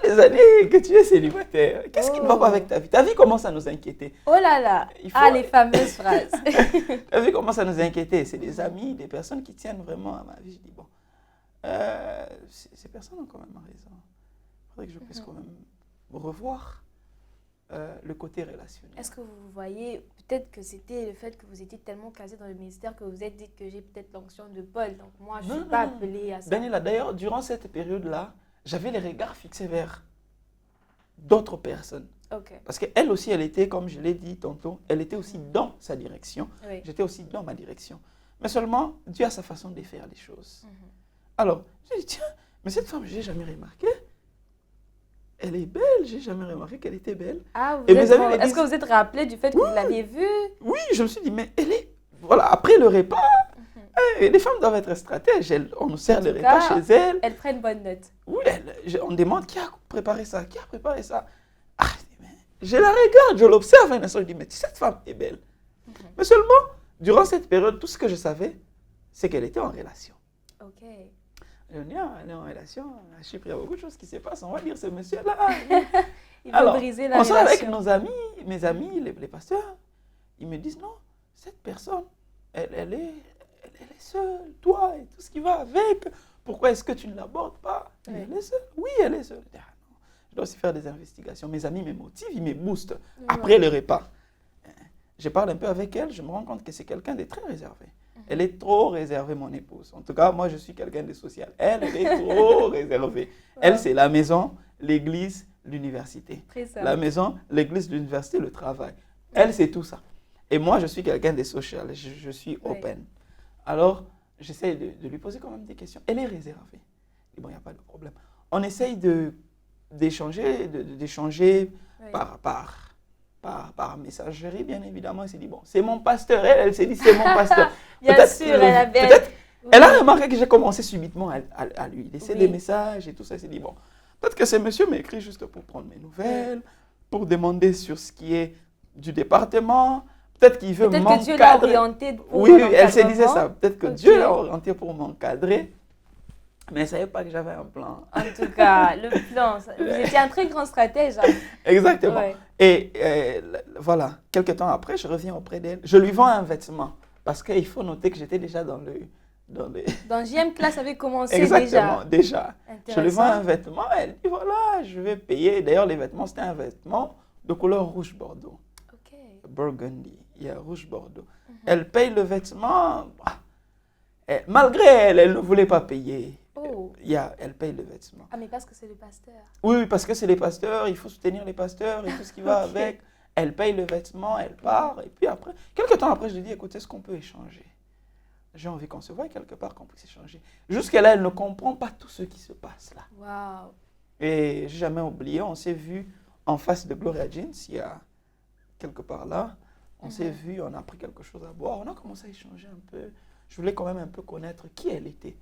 des années que tu es célibataire. Qu'est-ce qui ne va pas avec ta vie? Ta vie commence à nous inquiéter. Oh là là, les fameuses phrases. Ta vie commence à nous inquiéter. C'est des amis, des personnes qui tiennent vraiment à ma vie. Je dis, bon, ces personnes ont quand même raison. Il faudrait que je puisse quand même revoir le côté relationnel. Est-ce que vous voyez, peut-être que c'était le fait que vous étiez tellement casé dans le ministère que vous vous êtes dit que j'ai peut-être l'onction de Paul, donc moi je ne suis pas appelée à ça. Daniela, d'ailleurs, durant cette période-là, j'avais les regards fixés vers d'autres personnes. Parce qu'elle aussi, elle était, comme je l'ai dit tantôt, elle était aussi dans sa direction. J'étais aussi dans ma direction. Mais seulement, Dieu a sa façon de faire les choses. Alors, j'ai dit, tiens, mais cette femme, je n'ai jamais remarqué. Elle est belle, je n'ai jamais remarqué qu'elle était belle. Est-ce que vous êtes rappelé du fait que vous l'aviez vue? Oui, je me suis dit, mais elle est... Voilà, après le repas, les femmes doivent être stratèges. On nous sert le repas chez elles. Elles prennent bonne note. Oui, on demande qui a préparé ça, qui a préparé ça. Je la regarde, je l'observe un instant, je dis, mais cette femme est belle. Mais seulement, durant cette période, tout ce que je savais, c'est qu'elle était en relation. Elle est en relation. À Chypre, il y a beaucoup de choses qui se passent. On va dire, ce monsieur-là. Il veut briser la relation. On sort avec nos amis, mes amis, les pasteurs. Ils me disent, non, cette personne, elle est seule, toi et tout ce qui va avec. Pourquoi est-ce que tu ne l'abordes pas? Elle est seule. Oui, elle est seule. Je dois aussi faire des investigations. Mes amis me motivent, ils me boostent. Après le repas, je parle un peu avec elle, je me rends compte que c'est quelqu'un de très réservé. Elle est trop réservée, mon épouse. En tout cas, moi, je suis quelqu'un de social. Elle est trop réservée. Elle, c'est la maison, l'église, l'université. La maison, l'église, l'université, le travail. Elle, c'est tout ça. Et moi, je suis quelqu'un de social. Je suis open. Alors, j'essaie de lui poser quand même des questions. Elle est réservée. Et bon, il n'y a pas de problème. On essaye d'échanger par messagerie, bien évidemment. Elle s'est dit, bon, c'est mon pasteur. Elle s'est dit, c'est mon pasteur. Bien sûr, elle a remarqué que j'ai commencé subitement à lui laisser des messages et tout ça. Elle s'est dit, bon, peut-être que ce monsieur m'écrit juste pour prendre mes nouvelles, pour demander sur ce qui est du département. Peut-être qu'il veut m'encadrer. Peut-être que Dieu l'a orienté pour m'encadrer. Elle se disait ça. Peut-être que Dieu l'a orienté pour m'encadrer. Mais elle ne savait pas que j'avais un plan. En tout cas, le plan, vous étiez un très grand stratège. Exactement. Et voilà, quelques temps après, je reviens auprès d'elle. Je lui vends un vêtement. Parce qu'il faut noter que j'étais déjà dans JM Class avait commencé Exactement, déjà. Je lui vends un vêtement. Elle dit, voilà, je vais payer. D'ailleurs, les vêtements, c'était un vêtement de couleur rouge-bordeaux. Burgundy. Il y a rouge-bordeaux. Elle paye le vêtement. Malgré elle ne voulait pas payer. Elle paye le vêtement. Ah, mais parce que c'est le pasteur. Oui, parce que c'est les pasteurs, il faut soutenir les pasteurs et tout ce qui va avec. Elle paye le vêtement, elle part. Et puis après, quelques temps après, je lui dis, écoute, est-ce qu'on peut échanger? J'ai envie qu'on se voie quelque part, qu'on puisse échanger. Jusqu'à-là, elle ne comprend pas tout ce qui se passe là. Wow. Et j'ai jamais oublié, on s'est vu en face de Gloria Jeans, il y a quelque part là. On s'est vu, on a pris quelque chose à boire, on a commencé à échanger un peu. Je voulais quand même un peu connaître qui elle était.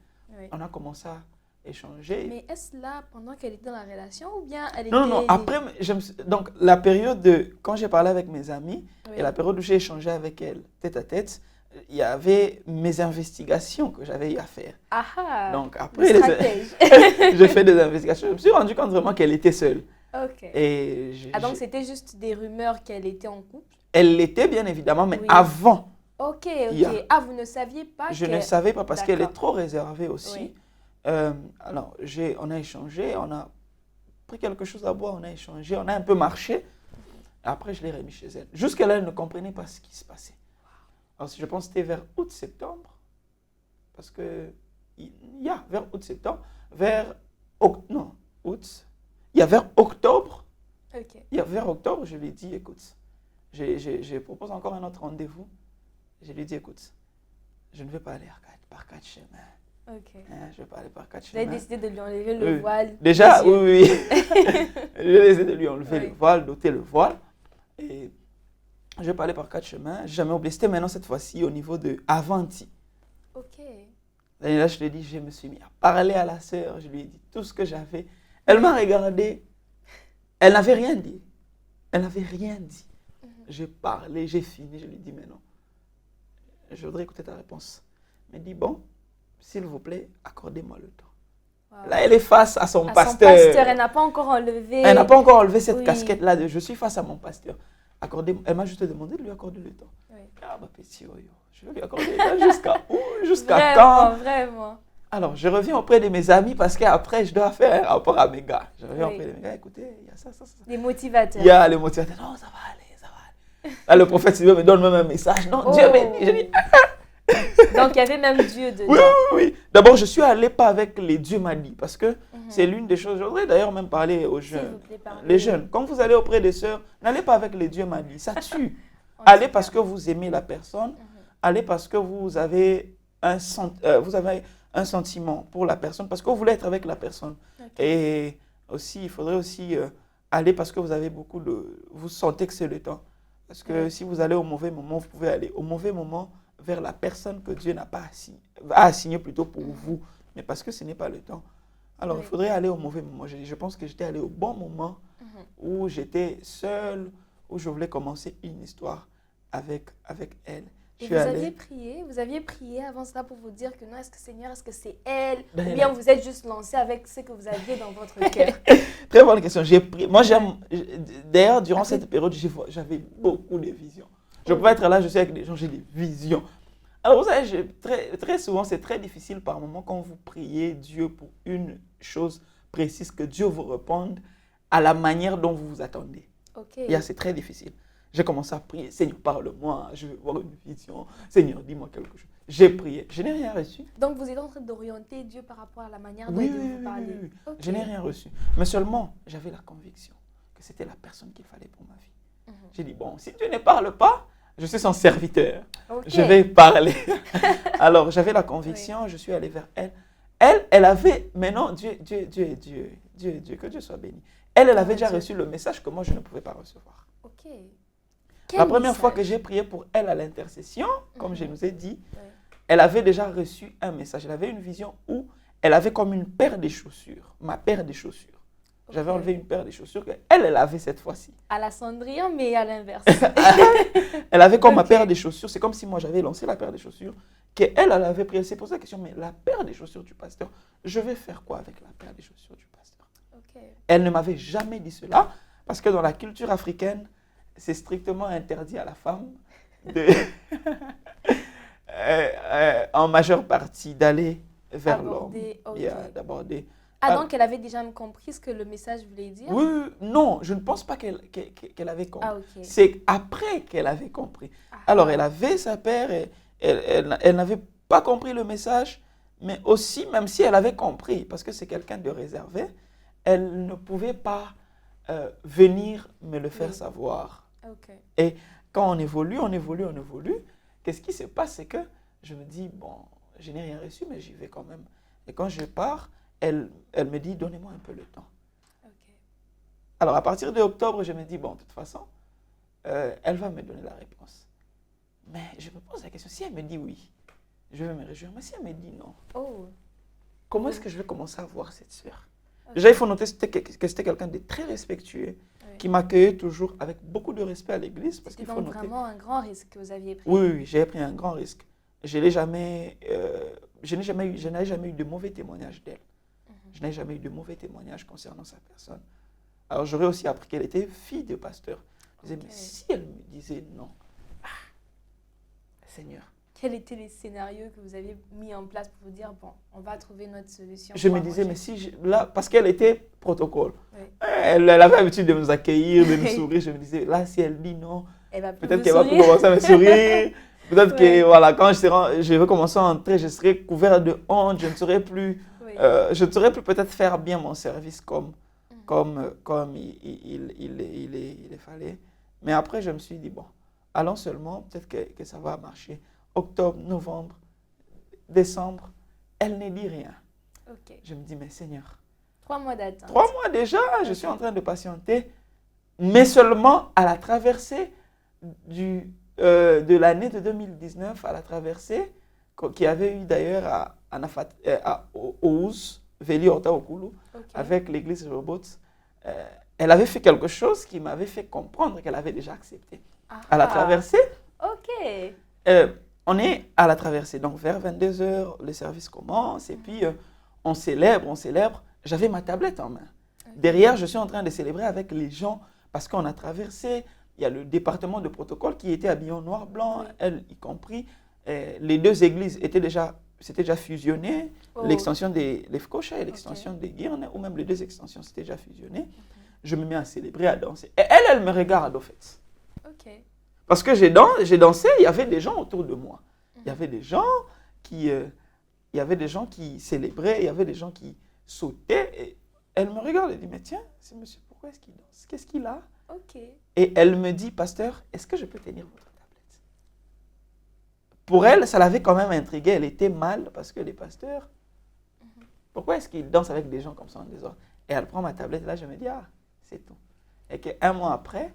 On a commencé à échanger. Mais est-ce là pendant qu'elle était dans la relation ou bien elle était... Non, après, donc la période de, quand j'ai parlé avec mes amis et la période où j'ai échangé avec elle tête à tête, il y avait mes investigations que j'avais eu à faire. Donc après, j'ai fait des investigations. Je me suis rendu compte vraiment qu'elle était seule. Et donc c'était juste des rumeurs qu'elle était en couple? Elle l'était bien évidemment, mais avant Ok, Yeah. ok. Ah, vous ne saviez pas Je que... ne savais pas parce qu'elle est D'accord. trop réservée aussi. Oui. Alors, on a échangé, on a pris quelque chose à boire, on a échangé, on a un peu marché. Après, je l'ai remis chez elle. Jusqu'à là, elle ne comprenait pas ce qui se passait. Alors, je pense que c'était vers août-septembre. Parce que, vers août-septembre, non, août. Il y a vers octobre. Ok. Vers octobre, je lui ai dit, écoute, je propose encore un autre rendez-vous. Je lui ai dit, écoute, je ne vais pas aller par quatre chemins. Ok. Je ne vais pas aller par quatre Vous avez chemins. décidé de lui enlever le voile. Déjà, des yeux. oui. J'ai essayé de lui enlever Oui. le voile, d'ôter le voile. Et je vais pas aller par quatre chemins. J'ai jamais oublié. C'était maintenant, cette fois-ci, au niveau de Avanti. Ok. Et là, je te dis, je me suis mis à parler à la sœur. Je lui ai dit tout ce que j'avais. Elle m'a regardé. Elle n'avait rien dit. Elle n'avait rien dit. J'ai parlé, j'ai fini. Je lui ai dit, mais non. Je voudrais écouter ta réponse. Elle m'a dit, bon, s'il vous plaît, accordez-moi le temps. Wow. Là, elle est face à son À pasteur. son pasteur, elle n'a pas encore enlevé. Elle n'a pas encore enlevé cette Oui. casquette-là de je suis face à mon pasteur. Elle m'a juste demandé de lui accorder le temps. Oui. Ah, bah, petit Oyo, je vais lui accorder le temps jusqu'à où? Jusqu'à Vraiment, quand? vraiment. Alors, je reviens auprès de mes amis parce qu'après, je dois faire un rapport à mes gars. Je reviens Oui. auprès de mes gars, écoutez, il y a ça. Des motivateurs. Il y a les motivateurs, non, ça va aller, ça va aller. Là, le prophète Sylvain me donne même un message, non, Oh. Dieu m'a dit, je dis, Donc, il y avait même Dieu dedans. oui. D'abord, je suis allé pas avec les dieux m'a dit parce que c'est l'une des choses. Je voudrais d'ailleurs même parler aux S'il vous jeunes. plaît, parlez. Les jeunes, quand vous allez auprès des sœurs, n'allez pas avec les dieux m'a dit, ça tue. En Allez tout parce cas. que vous aimez la personne, allez parce que vous avez un sentiment pour la personne, parce que vous voulez être avec la personne. Ok. Et aussi, il faudrait aussi aller parce que vous avez vous sentez que c'est le temps. Parce que si vous allez au mauvais moment, vous pouvez aller au mauvais moment vers la personne que Dieu n'a pas assigné plutôt pour vous, mais parce que ce n'est pas le temps. Alors, il faudrait aller au mauvais moment. Je pense que j'étais allé au bon moment où j'étais seul, où je voulais commencer une histoire avec elle. Et vous aviez prié avant cela pour vous dire que non, est-ce que Seigneur, est-ce que c'est elle? Ben, Ou bien vous êtes juste lancé avec ce que vous aviez dans votre cœur? Très bonne question. J'ai pris. Moi, d'ailleurs, durant cette période, j'avais beaucoup de visions. Je pouvais être là, je suis avec des gens, j'ai des visions. Alors, vous savez, très souvent, c'est très difficile par moment quand vous priez Dieu pour une chose précise, que Dieu vous réponde à la manière dont vous vous attendez. Ok. C'est très difficile. J'ai commencé à prier, Seigneur, parle-moi, je veux voir une vision. Seigneur, dis-moi quelque chose. J'ai prié, je n'ai rien reçu. Donc, vous êtes en train d'orienter Dieu par rapport à la manière dont Oui, il veut vous parler. oui. Ok. Je n'ai rien reçu. Mais seulement, j'avais la conviction que c'était la personne qu'il fallait pour ma vie. J'ai dit, bon, si Dieu ne parle pas, je suis son serviteur. Ok. Je vais parler. Alors, j'avais la conviction, je suis allé vers elle. Elle avait, mais non, Dieu, que Dieu soit béni. Elle avait déjà reçu le message que moi, je ne pouvais pas recevoir. Ok. La première fois que j'ai prié pour elle à l'intercession, comme je nous ai dit, Oui. elle avait déjà reçu un message. Elle avait une vision où elle avait comme une paire de chaussures, ma paire de chaussures. J'avais enlevé une paire de chaussures qu'elle avait cette fois-ci. À la Cendrillon, mais à l'inverse. Elle avait comme ma paire de chaussures. C'est comme si moi j'avais lancé la paire de chaussures qu'elle avait pris. Elle s'est posé la question, mais la paire de chaussures du pasteur, je vais faire quoi avec la paire de chaussures du pasteur? Ok. Elle ne m'avait jamais dit cela parce que dans la culture africaine, c'est strictement interdit à la femme en majeure partie d'aller vers l'homme. Ok. D'aborder. Ah, donc elle avait déjà compris ce que le message voulait dire? Oui, non, je ne pense pas qu'elle avait compris. Ah, ok. C'est après qu'elle avait compris. Alors, elle avait sa paire, et elle n'avait pas compris le message, mais aussi, même si elle avait compris, parce que c'est quelqu'un de réservé, elle ne pouvait pas venir me le faire savoir. Ok. Et quand on évolue, qu'est-ce qui se passe? C'est que je me dis, bon, je n'ai rien reçu, mais j'y vais quand même. Et quand je pars, elle me dit, donnez-moi un peu le temps. Ok. Alors, à partir de octobre, je me dis, bon, de toute façon, elle va me donner la réponse. Mais je me pose la question, si elle me dit oui, je vais me réjouir. Mais si elle me dit non, comment est-ce que je vais commencer à voir cette sœur? Déjà, il faut noter que c'était quelqu'un de très respectueux, qui m'accueillait toujours avec beaucoup de respect à l'église. C'était donc vraiment un grand risque que vous aviez pris. Oui, j'ai pris un grand risque. Je n'ai jamais eu de mauvais témoignages d'elle. Je n'ai jamais eu de mauvais témoignages concernant sa personne. Alors, j'aurais aussi appris qu'elle était fille de pasteur. Je disais, mais si elle me disait non, Seigneur. Quels étaient les scénarios que vous avez mis en place pour vous dire, bon, on va trouver notre solution? Je me disais, mais si là, parce qu'elle était protocole. Oui. Elle avait l'habitude de nous accueillir, de nous sourire. Je me disais, là, si elle dit non, peut-être qu'elle va plus commencer à me sourire. Peut-être que, voilà, quand je vais commencer à entrer, je serai couvert de honte. Je ne saurais plus, je ne saurais plus peut-être faire bien mon service comme il fallait. Mais après, je me suis dit, bon, allons seulement, peut-être que ça va marcher. Octobre, novembre, décembre, elle ne dit rien. Okay. Je me dis, mais Seigneur. 3 mois d'attente. 3 mois déjà, je suis en train de patienter, mais seulement à la traversée de l'année de 2019, à la traversée qu'il y avait eu d'ailleurs à Ouz, Veli Horta Okulu, avec l'église Robots. Elle avait fait quelque chose qui m'avait fait comprendre qu'elle avait déjà accepté. À la traversée. Ok. On est à la traversée, donc vers 22h, le service commence et puis on célèbre. J'avais ma tablette en main. Derrière, je suis en train de célébrer avec les gens parce qu'on a traversé. Il y a le département de protocole qui était habillé en noir-blanc, elle y compris. Les deux églises s'étaient déjà fusionnées. L'extension des Lefkocha et l'extension des Guirnes, ou même les deux extensions s'étaient déjà fusionnées. Je me mets à célébrer, à danser. Et elle me regarde au fait. Parce que j'ai dansé, il y avait des gens autour de moi. Il y avait des gens qui célébraient, il y avait des gens qui sautaient. Et elle me regarde et dit, mais tiens, ce monsieur, pourquoi est-ce qu'il danse? Qu'est-ce qu'il a? Et elle me dit, pasteur, est-ce que je peux tenir votre tablette? Pour elle, ça l'avait quand même intriguée. Elle était mal parce que les pasteurs, pourquoi est-ce qu'ils dansent avec des gens comme ça en désordre? Et elle prend ma tablette et là, je me dis, ah, c'est tout. Et qu'un mois après,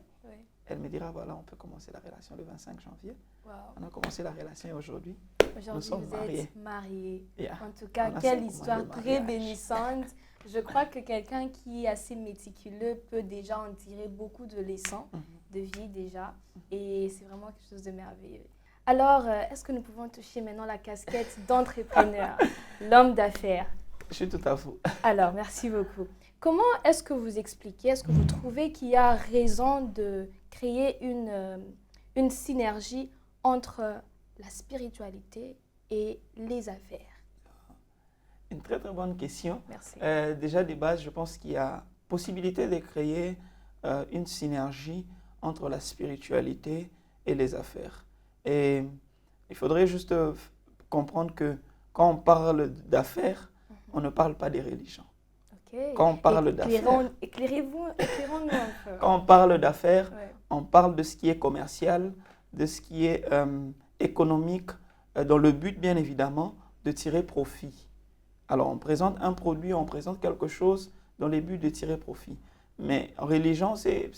elle me dira, voilà, on peut commencer la relation le 25 janvier. Wow. On a commencé la relation et aujourd'hui, nous sommes mariés. Yeah. En tout cas, quelle histoire très bénissante. Je crois que quelqu'un qui est assez méticuleux peut déjà en tirer beaucoup de leçons de vie déjà. Et c'est vraiment quelque chose de merveilleux. Alors, est-ce que nous pouvons toucher maintenant la casquette d'entrepreneur, l'homme d'affaires? Je suis tout à vous. Alors, merci beaucoup. Comment est-ce que vous expliquez, est-ce que vous trouvez qu'il y a raison de créer une synergie entre la spiritualité et les affaires? Une très très bonne question. Merci. Déjà de base, je pense qu'il y a possibilité de créer une synergie entre la spiritualité et les affaires. Et il faudrait juste comprendre que quand on parle d'affaires, on ne parle pas des religions. Quand on parle d'affaires, éclairons-nous un peu. Quand on parle d'affaires, on parle de ce qui est commercial, de ce qui est économique, dans le but, bien évidemment, de tirer profit. Alors, on présente un produit, on présente quelque chose dans le but de tirer profit. Mais en religion, c'est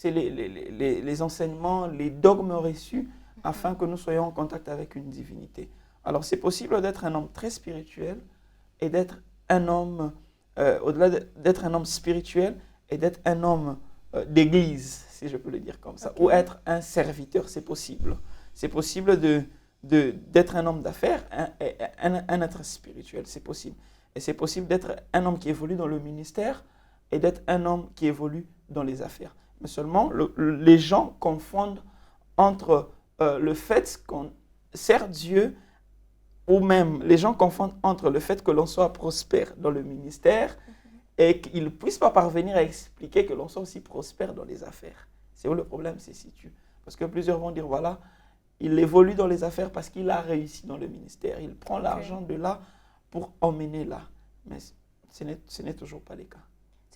les enseignements, les dogmes reçus afin que nous soyons en contact avec une divinité. Alors, c'est possible d'être un homme très spirituel et d'être un homme, au-delà d'être un homme spirituel et d'être un homme d'église, si je peux le dire comme ça, ou être un serviteur, c'est possible. C'est possible d'être un homme d'affaires, un être spirituel, c'est possible. Et c'est possible d'être un homme qui évolue dans le ministère et d'être un homme qui évolue dans les affaires. Mais seulement, les gens confondent entre le fait qu'on sert Dieu, ou même les gens confondent entre le fait que l'on soit prospère dans le ministère et qu'ils ne puissent pas parvenir à expliquer que l'on soit aussi prospère dans les affaires. C'est où le problème se situe. Parce que plusieurs vont dire, voilà, il évolue dans les affaires parce qu'il a réussi dans le ministère. Il prend l'argent de là pour emmener là. Mais ce n'est toujours pas le cas.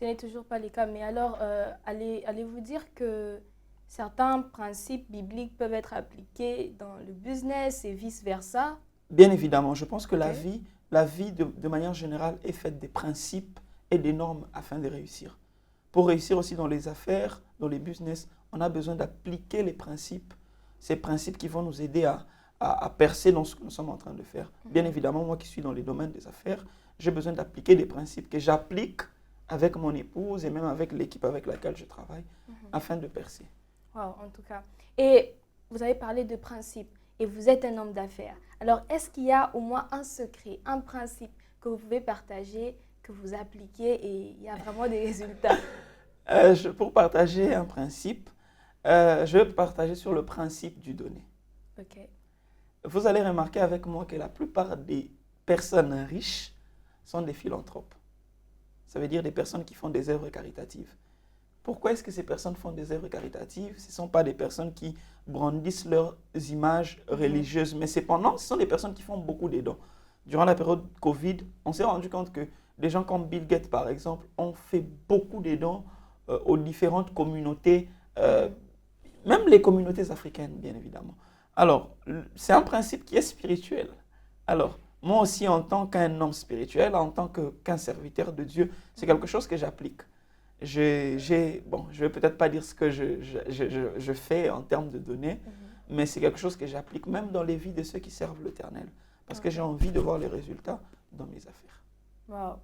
Ce n'est toujours pas le cas. Mais alors, allez-vous dire que certains principes bibliques peuvent être appliqués dans le business et vice-versa? Bien évidemment. Je pense que la vie de manière générale est faite des principes et des normes afin de réussir. Pour réussir aussi dans les affaires, dans les business, on a besoin d'appliquer les principes. Ces principes qui vont nous aider à percer dans ce que nous sommes en train de faire. Bien évidemment, moi qui suis dans les domaines des affaires, j'ai besoin d'appliquer des principes que j'applique avec mon épouse et même avec l'équipe avec laquelle je travaille afin de percer. Wow, en tout cas. Et vous avez parlé de principes et vous êtes un homme d'affaires. Alors, est-ce qu'il y a au moins un secret, un principe que vous pouvez partager, que vous appliquez et il y a vraiment des résultats? Pour partager un principe, je vais partager sur le principe du donner. Ok. Vous allez remarquer avec moi que la plupart des personnes riches sont des philanthropes. Ça veut dire des personnes qui font des œuvres caritatives. Pourquoi est-ce que ces personnes font des œuvres caritatives? Ce ne sont pas des personnes qui brandissent leurs images religieuses, mais cependant, ce sont des personnes qui font beaucoup de dons. Durant la période Covid, on s'est rendu compte que des gens comme Bill Gates, par exemple, ont fait beaucoup de dons aux différentes communautés, même les communautés africaines, bien évidemment. Alors, c'est un principe qui est spirituel. Alors, moi aussi, en tant qu'un homme spirituel, en tant qu'un serviteur de Dieu, c'est quelque chose que j'applique. Bon, je ne vais peut-être pas dire ce que je fais en termes de données, mais c'est quelque chose que j'applique même dans les vies de ceux qui servent l'Éternel. Parce que j'ai envie de voir les résultats dans mes affaires. Wow.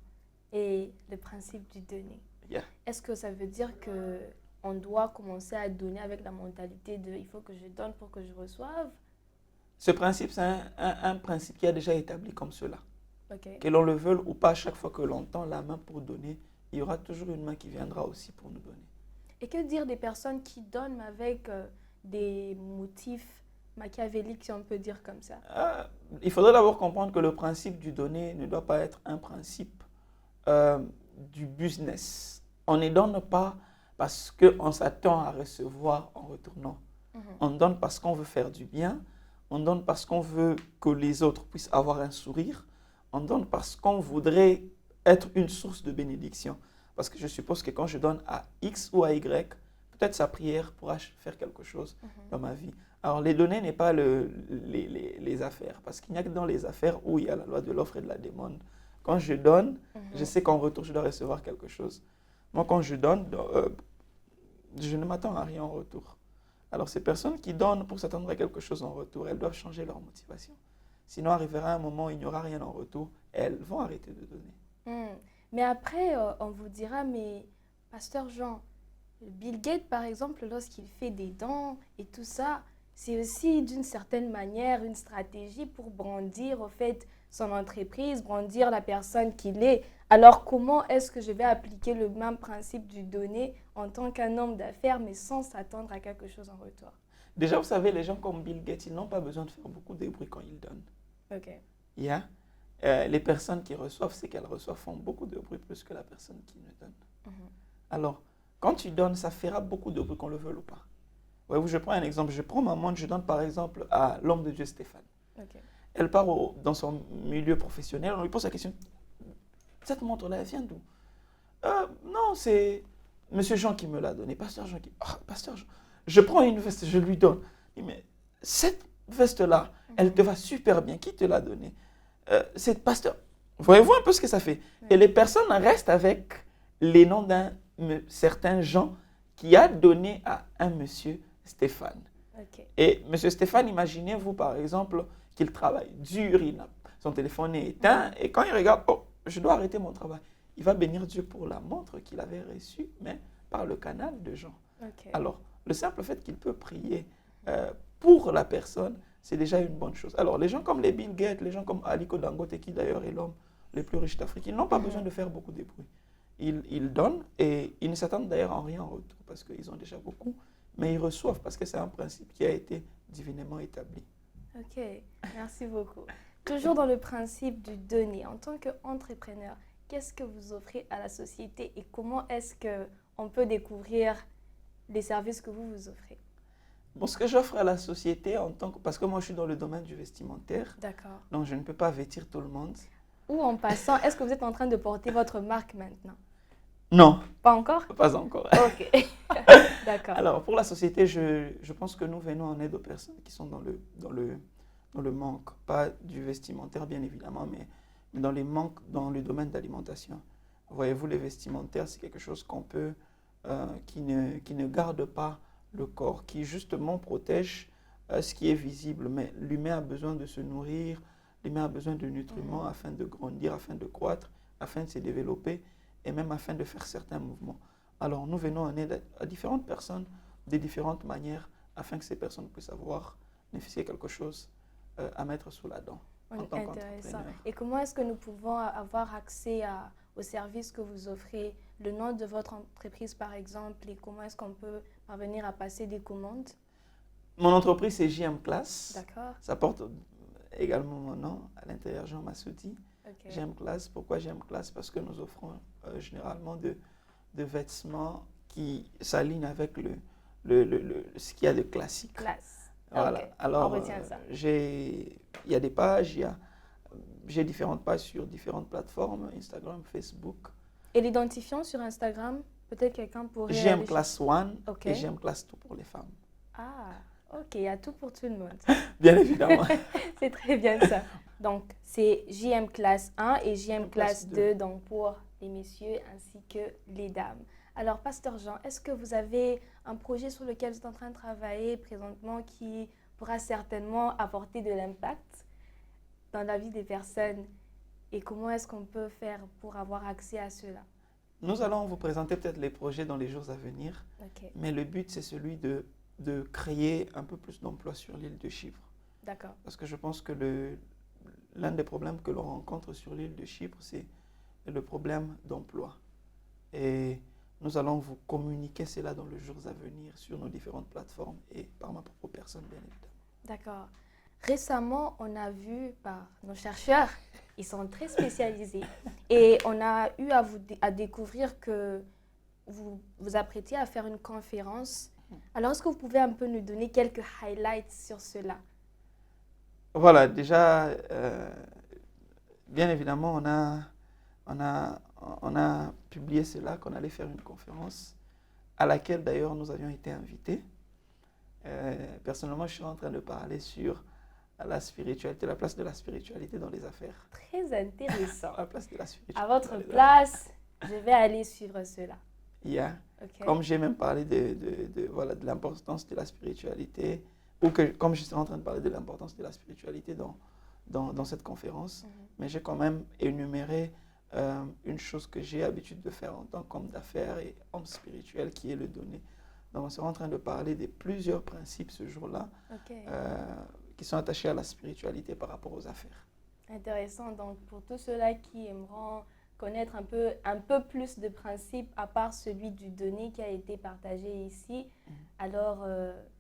Et le principe du donner. Yeah. Est-ce que ça veut dire qu'on doit commencer à donner avec la mentalité de il faut que je donne pour que je reçoive? Ce principe, c'est un principe qui a déjà établi comme cela. Okay. Que l'on le veuille ou pas, chaque fois que l'on tend la main pour donner, il y aura toujours une main qui viendra aussi pour nous donner. Et que dire des personnes qui donnent avec des motifs machiavéliques, si on peut dire comme ça? Il faudrait d'abord comprendre que le principe du donner ne doit pas être un principe du business. On ne donne pas parce qu'on s'attend à recevoir en retournant. On donne parce qu'on veut faire du bien. On donne parce qu'on veut que les autres puissent avoir un sourire. On donne parce qu'on voudrait être une source de bénédiction. Parce que je suppose que quand je donne à X ou à Y, peut-être sa prière pourra faire quelque chose dans ma vie. Alors, les données n'est pas les affaires. Parce qu'il n'y a que dans les affaires où il y a la loi de l'offre et de la demande. Quand je donne, je sais qu'en retour, je dois recevoir quelque chose. Moi, quand je donne, je ne m'attends à rien en retour. Alors, ces personnes qui donnent pour s'attendre à quelque chose en retour, elles doivent changer leur motivation. Sinon, arrivera un moment où il n'y aura rien en retour et elles vont arrêter de donner. Mais après, on vous dira, mais Pasteur Jean, Bill Gates, par exemple, lorsqu'il fait des dons et tout ça, c'est aussi d'une certaine manière une stratégie pour brandir, au fait, son entreprise, brandir la personne qu'il est. Alors, comment est-ce que je vais appliquer le même principe du donner en tant qu'un homme d'affaires, mais sans s'attendre à quelque chose en retour? Déjà, vous savez, les gens comme Bill Gates, ils n'ont pas besoin de faire beaucoup de bruit quand ils donnent. Ok. Yeah. Les personnes qui reçoivent, c'est qu'elles reçoivent font beaucoup de bruit plus que la personne qui ne donne. Alors, quand tu donnes, ça fera beaucoup de bruit, qu'on le veuille ou pas. Ouais, je prends un exemple. Je prends ma montre, je donne par exemple à l'homme de Dieu Stéphane. Okay. Elle part dans son milieu professionnel, on lui pose la question, cette montre-là, elle vient d'où? Non, c'est Monsieur Jean qui me l'a donnée, Pasteur Jean qui... Pasteur Jean. Je prends une veste, je lui donne. Mais cette veste-là, elle te va super bien. Qui te l'a donnée? C'est Pasteur. Voyez-vous un peu ce que ça fait? Et les personnes restent avec les noms d'un certain Jean qui a donné à un monsieur Stéphane. Okay. Et monsieur Stéphane, imaginez-vous par exemple qu'il travaille dur, son téléphone est éteint, et quand il regarde, oh, je dois arrêter mon travail, il va bénir Dieu pour la montre qu'il avait reçue, mais par le canal de Jean. Okay. Alors, le simple fait qu'il peut prier pour la personne, c'est déjà une bonne chose. Alors, les gens comme les Bill Gates, les gens comme Aliko Dangote, qui d'ailleurs est l'homme le plus riche d'Afrique, ils n'ont pas besoin de faire beaucoup de bruit. Ils donnent et ils ne s'attendent d'ailleurs en rien en retour parce qu'ils ont déjà beaucoup, mais ils reçoivent parce que c'est un principe qui a été divinement établi. Ok, merci beaucoup. Toujours dans le principe du donner, en tant qu'entrepreneur, qu'est-ce que vous offrez à la société et comment est-ce qu'on peut découvrir les services que vous offrez? Bon, ce que j'offre à la société, parce que moi je suis dans le domaine du vestimentaire, d'accord, donc je ne peux pas vêtir tout le monde. Ou en passant, est-ce que vous êtes en train de porter votre marque maintenant? Non. Pas encore? Pas encore. Ok, d'accord. Alors pour la société, je pense que nous venons en aide aux personnes qui sont dans le manque, pas du vestimentaire bien évidemment, mais dans les manques dans le domaine d'alimentation. Voyez-vous, les vestimentaires, c'est quelque chose qu'on peut, qui ne garde pas le corps, qui justement protège ce qui est visible, mais l'humain a besoin de se nourrir, l'humain a besoin de nutriments afin de grandir, afin de croître, afin de se développer et même afin de faire certains mouvements. Alors nous venons en aide à différentes personnes de différentes manières afin que ces personnes puissent bénéficier quelque chose à mettre sous la dent. Intéressant. Et comment est-ce que nous pouvons avoir accès aux services que vous offrez, le nom de votre entreprise par exemple, et comment est-ce qu'on peut parvenir à passer des commandes? Mon entreprise, c'est JM Class. D'accord. Ça porte également mon nom, à l'intérieur Jean Massouti. Ok. JM Class. Pourquoi JM Class? Parce que nous offrons généralement de vêtements qui s'alignent avec ce qu'il y a de classique. Classe. Voilà. Ok. On Alors, retient ça. il y a des pages, j'ai différentes pages sur différentes plateformes, Instagram, Facebook. Et l'identifiant sur Instagram, peut-être quelqu'un pourrait JM aller Class 1 Ok. et JM Class 2 pour les femmes. Ah, ok, il y a tout pour tout le monde. Bien évidemment. C'est très bien ça. Donc, c'est JM classe 1 et JM classe Classe 2 donc pour les messieurs ainsi que les dames. Alors, Pasteur Jean, est-ce que vous avez un projet sur lequel vous êtes en train de travailler présentement qui pourra certainement apporter de l'impact dans la vie des personnes? Et comment est-ce qu'on peut faire pour avoir accès à cela? Nous allons vous présenter peut-être les projets dans les jours à venir, Ok, mais le but, c'est celui de créer un peu plus d'emplois sur l'île de Chypre. d'accord. Parce que je pense que l'un des problèmes que l'on rencontre sur l'île de Chypre, c'est le problème d'emploi. Et nous allons vous communiquer cela dans les jours à venir sur nos différentes plateformes et par ma propre personne, bien évidemment. D'accord. Récemment, on a vu par nos chercheurs, ils sont très spécialisés, et on a eu à découvrir que vous vous apprêtiez à faire une conférence. Alors, est-ce que vous pouvez un peu nous donner quelques highlights sur cela? Voilà, déjà, bien évidemment, on a publié cela, qu'on allait faire une conférence à laquelle d'ailleurs nous avions été invités. Personnellement, je suis en train de parler sur la spiritualité, la place de la spiritualité dans les affaires. Très intéressant. La place de la spiritualité. À votre dans les affaires. place, je vais aller suivre cela. Yeah. Ok. Comme j'ai même parlé voilà, de l'importance de la spiritualité, comme je suis en train de parler de l'importance de la spiritualité dans cette conférence, mais j'ai quand même énuméré une chose que j'ai l'habitude de faire en tant qu'homme d'affaires et homme spirituel, qui est le donner. Donc, on sera en train de parler de plusieurs principes ce jour-là Ok. qui sont attachés à la spiritualité par rapport aux affaires. Intéressant. Donc, pour tous ceux-là qui aimeront connaître un peu plus de principes, à part celui du donné qui a été partagé ici, alors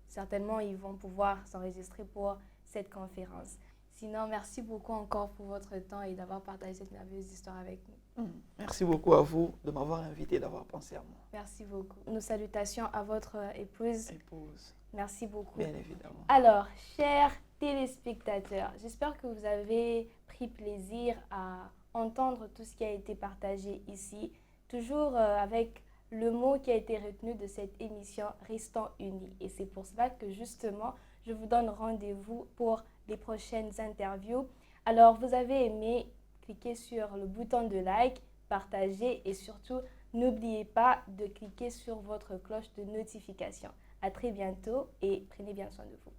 certainement, ils vont pouvoir s'enregistrer pour cette conférence. Sinon, merci beaucoup encore pour votre temps et d'avoir partagé cette merveilleuse histoire avec nous. Merci beaucoup à vous de m'avoir invité et d'avoir pensé à moi. Merci beaucoup. Nos salutations à votre épouse. Épouse, Merci beaucoup. bien évidemment. Alors, chers téléspectateurs, j'espère que vous avez pris plaisir à entendre tout ce qui a été partagé ici, toujours avec le mot qui a été retenu de cette émission, restons unis. Et c'est pour cela que justement, je vous donne rendez-vous pour les prochaines interviews. Alors, vous avez aimé, cliquez sur le bouton de like, partagez et surtout, n'oubliez pas de cliquer sur votre cloche de notification. À très bientôt et prenez bien soin de vous.